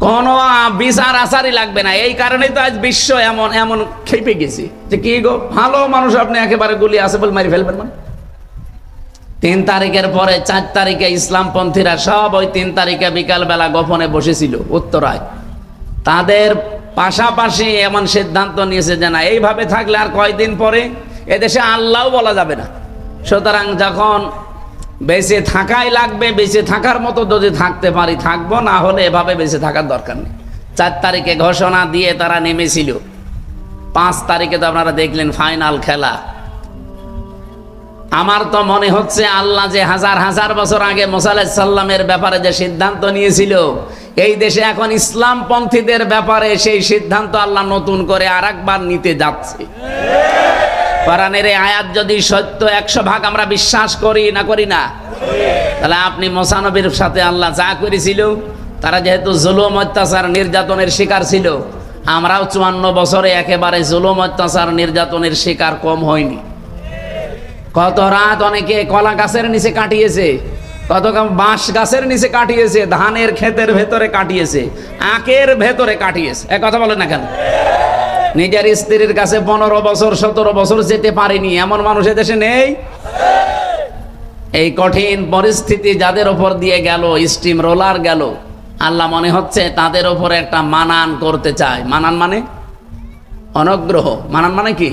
কোনো বিচার আচারই লাগবে না। এই কারণেই তো আজ বিশ্ব এমন এমন খেপে গেছে যে কি গো, ভালো মানুষ আপনি একেবারে গুলি আছে বলে মারি ফেলবেন না। 3 তারিখের পরে 4 তারিখে ইসলামপন্থীরা সব ওই 3 তারিখে বিকালবেলা গোপনে বসেছিল উত্তরায়। তাদের পাশাপাশি এমন সিদ্ধান্ত নিয়েছে যে না, এইভাবে থাকলে আর কয়দিন পরে এদেশে আল্লাহও বলা যাবে না। সুতরাং যখন বেঁচে থাকাই লাগবে, বেঁচে থাকার মতো যদি থাকতে পারি থাকবো, না হলে এভাবে বেঁচে থাকার দরকার নেই। 4 তারিখে ঘোষণা দিয়ে তারা নেমেছিল। 5 তারিখে তো আপনারা দেখলেন ফাইনাল খেলা। আমার তো মনে হচ্ছে আল্লাহ যে হাজার হাজার বছর আগে মুসা আলাইহিস সালামের ব্যাপারে যে সিদ্ধান্ত নিয়েছিল, এই দেশে এখন ইসলামপন্থীদের ব্যাপারে সেই সিদ্ধান্ত আল্লাহ নতুন করে আরেকবার নিতে যাচ্ছে। কোরআনের এই আয়াত যদি সত্য 100 ভাগ আমরা বিশ্বাস করি না করি না, তাহলে আপনি মুসা নবীর সাথে আল্লাহ যা করেছিল, তারা যেহেতু জুলুম অত্যাচার নির্যাতনের শিকার ছিল, আমরাও 54 বছরে একেবারে জুলুম অত্যাচার নির্যাতনের শিকার কম হয়নি। কত রাত অনেকে কলা গাছের নিচে কাটিয়েছে, কত বাঁশ গাছের নিচে কাটিয়েছে, ধানের ক্ষেতের ভেতরে কাটিয়েছে, আখের ভেতরে কাটিয়েছে। কথা বলেন না কেন? নিজের স্ত্রীর কাছে 15 বছর 17 বছর যেতে পারেনি এমন মানুষ দেশে নেই। এই কঠিন পরিস্থিতি যাদের ওপর দিয়ে গেল, স্টিম রোলার গেল, আল্লাহ মনে হচ্ছে তাদের ওপরে একটা মানান করতে চায়। মানান মানে অনুগ্রহ। মানান মানে কি?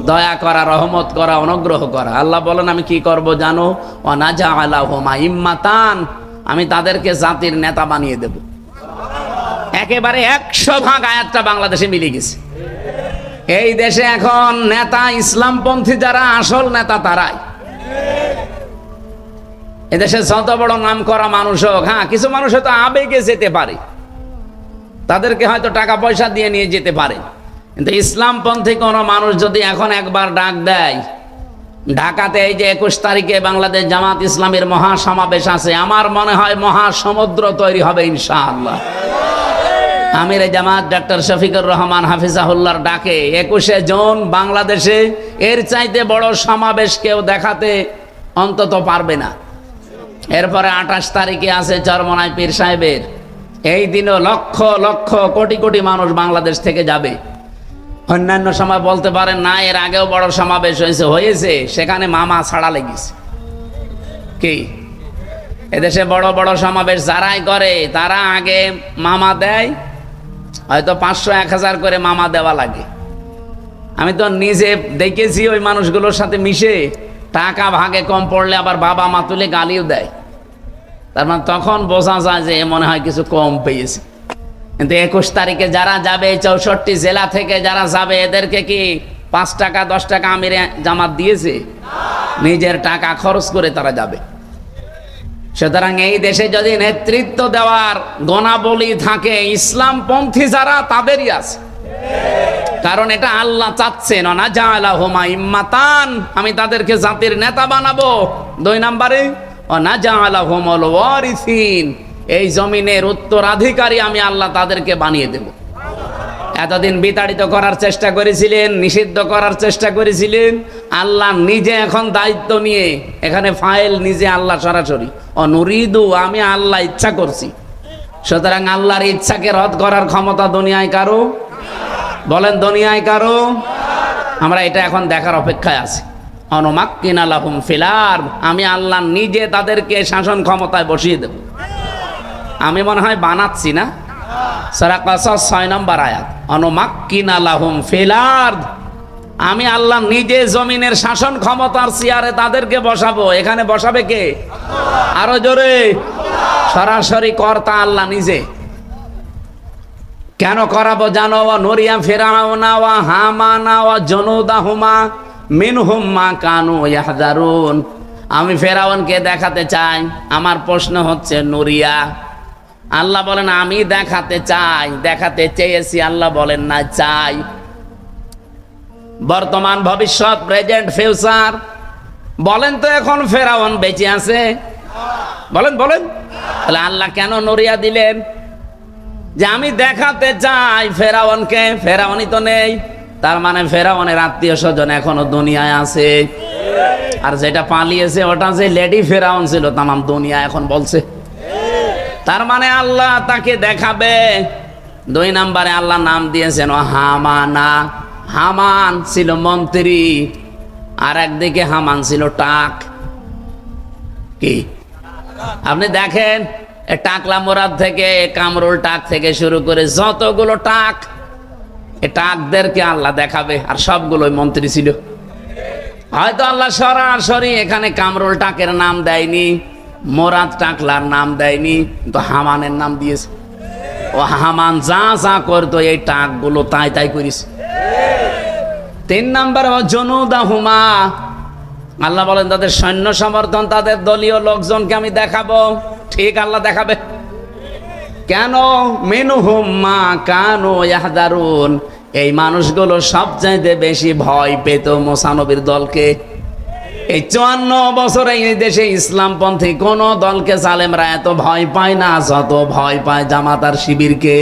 দয়া করা, রহমত করা, অনুগ্রহ করা। আল্লাহ বলেন আমি কি করব জানো? ওয়ানাজআলাহুম আইম্মাতান, আমি তাদেরকে জাতির নেতা বানিয়ে দেব। একেবারে 100 ভাগ আয়াতটা বাংলাদেশে মিলে গেছে। এই দেশে এখন নেতা ইসলামপন্থী যারা আসল নেতা তারাই। এদেশে যত বড় নাম করা মানুষ হোক, হ্যাঁ কিছু মানুষ হয়তো আবেগে যেতে পারে, তাদেরকে হয়তো টাকা পয়সা দিয়ে নিয়ে যেতে পারে, কিন্তু ইসলামপন্থী কোনো মানুষ যদি এখন একবার ডাক দেয়, ঢাকাতে এই যে 21 তারিখে বাংলাদেশ জামাত ইসলামের মহাসমাবেশ আছে, আমার মনে হয় মহাসমুদ্র তৈরি হবে ইনশাআল্লাহ। আমির জামাত ডক্টর শফিকুর রহমান হাফিজাহুল্লাহর ডাকে 21শে জুন বাংলাদেশে এর চাইতে বড় সমাবেশ কেউ দেখাতে অন্তত পারবে না। এরপরে 28 তারিখে আছে চরমনাই পীর সাহেবের, এই দিনও লক্ষ লক্ষ কোটি কোটি মানুষ বাংলাদেশ থেকে যাবে। অন্যান্য সময় বলতে পারেন না, এর আগেও বড় সমাবেশ হয়েছে সেখানে মামা ছাড়া লেগেছে। কি এদেশে বড় বড় সমাবেশ যারাই করে তারা আগে মামা দেয়, হয়তো 500-1000 করে মামা দেওয়া লাগে। আমি তো নিজে দেখেছি ওই মানুষগুলোর সাথে মিশে, টাকা ভাগে কম পড়লে আবার বাবা মা তুলে গালিও দেয়। তার মানে তখন বোঝা যায় যে মনে হয় কিছু কম পেয়েছে। কিন্তু 21 তারিখে যারা যাবে, 64 জেলা থেকে যারা যাবে, এদেরকে কি 5 টাকা 10 টাকা আমিরে জামাত দিয়েছে? নিজের টাকা খরচ করে তারা যাবে। সুতরাং এই দেশে যদি নেতৃত্ব দেওয়ার গণাবলী থাকে, ইসলামপন্থী যারা তাদেরই আছে। কারণ এটা আল্লাহ চাচ্ছেন, না জাআলাহুমা ইম্মাতান, আমি তাদেরকে জাতির নেতা বানাবো। 2 নম্বরে না জাআলাহুমুল ওয়ারিসিন, এই জমিনের উত্তরাধিকারী আমি আল্লাহ তাদেরকে বানিয়ে দেব। এতদিন বিতাড়িত করার চেষ্টা করেছিলেন, নিষিদ্ধ করার চেষ্টা করেছিলেন, আল্লাহ নিজে এখন দায়িত্ব নিয়ে এখানে ফাইল নিজে আল্লাহ সরাসরি নুরিদু, আমি আল্লাহ ইচ্ছা করছি। সুতরাং আল্লাহর ইচ্ছাকে রদ করার ক্ষমতা দুনিয়ায় কারো? বলেন দুনিয়ায় কারো? আমরা এটা এখন দেখার অপেক্ষায় আছি। অনুমাক্কিনা লাহুম ফিল আরদ, আমি আল্লাহ নিজে তাদেরকে শাসন ক্ষমতায় বসিয়ে দেব। আমি মনে হয় বানাচ্ছি না, সূরা কাসাস 6 নম্বর আয়াত, অনুমাক্কিনা লাহুম ফিল আরদ, আমি আল্লাহ নিজে জমিনের শাসন ক্ষমতার চেয়ারে তাদেরকে বসাবো। এখানে বসাবে কে? আরো জোরে, সরাসরি কর্তা আল্লাহ নিজে। কেন করাবো জানো? নুরিয়া ফিরাউনা ওয়া হামানা ওয়া জুনুদাহুমা মিনহুম মা কানু ইয়াহজারুন, আমি ফেরাউনকে দেখাতে চাই। আমার প্রশ্ন হচ্ছে নুরিয়া, আল্লাহ বলেন আমি দেখাতে চাই, দেখাতে চেয়েছি, আল্লাহ বলেন না চাই। বর্তমান ভবিষ্যৎ প্রেজেন্ট ফিউচার, বলেন তো এখন ফেরাউন বেঁচে আছে? বলেন বলেন, তাহলে আল্লাহ কেন নুরিয়া দিলেন? যে আমি দেখাতে চাই ফেরাউনকে। ফেরাউনই তো নেই, তার মানে ফেরাউনের আত্মীয় স্বজন এখনো দুনিয়ায় আছে। আর যেটা পালিয়েছে ওটা যে লেডি ফেরাউন ছিল তামাম দুনিয়া এখন বলছে। তার মানে আল্লাহ তাকে দেখাবে। 2 নম্বরে আল্লাহ নাম দিয়েছেন হামানা, হামান ছিল মন্ত্রী, আর একদিকে হামান ছিল টাক। কি আপনি দেখেন, টাকলা মোরাদ থেকে কামরুল টাক থেকে শুরু করে যতগুলো টাক, এ টাকদেরকে আল্লাহ দেখাবে, আর সবগুলোই মন্ত্রী ছিল। হয়তো আল্লাহ সরাসরি এখানে কামরুল টাকের নাম দেয়নি, মোরাদ টাকলার নাম দেয়নি, কিন্তু হামানের নাম দিয়েছে। ও হামান যা যা করতো এই টাকগুলো তাই তাই করিস। 3 নম্বর জুনুদাহুমা, আল্লাহ বলেন তাদের সৈন্য সমর্থন, তাদের দলীয় লোকজনকে আমি দেখাবো। ঠিক আল্লাহ দেখাবে। কেন? মিনহুম মা কানু ইয়াহজারুন, এই মানুষগুলো সবচাইতে বেশি ভয় পেত মুসা নবীর দলকে। এই 54 বছরে এই দেশে ইসলামপন্থী কোন দলকে জালেমরা এত ভয় পায় না যত ভয় পায় জামাত আর শিবিরকে।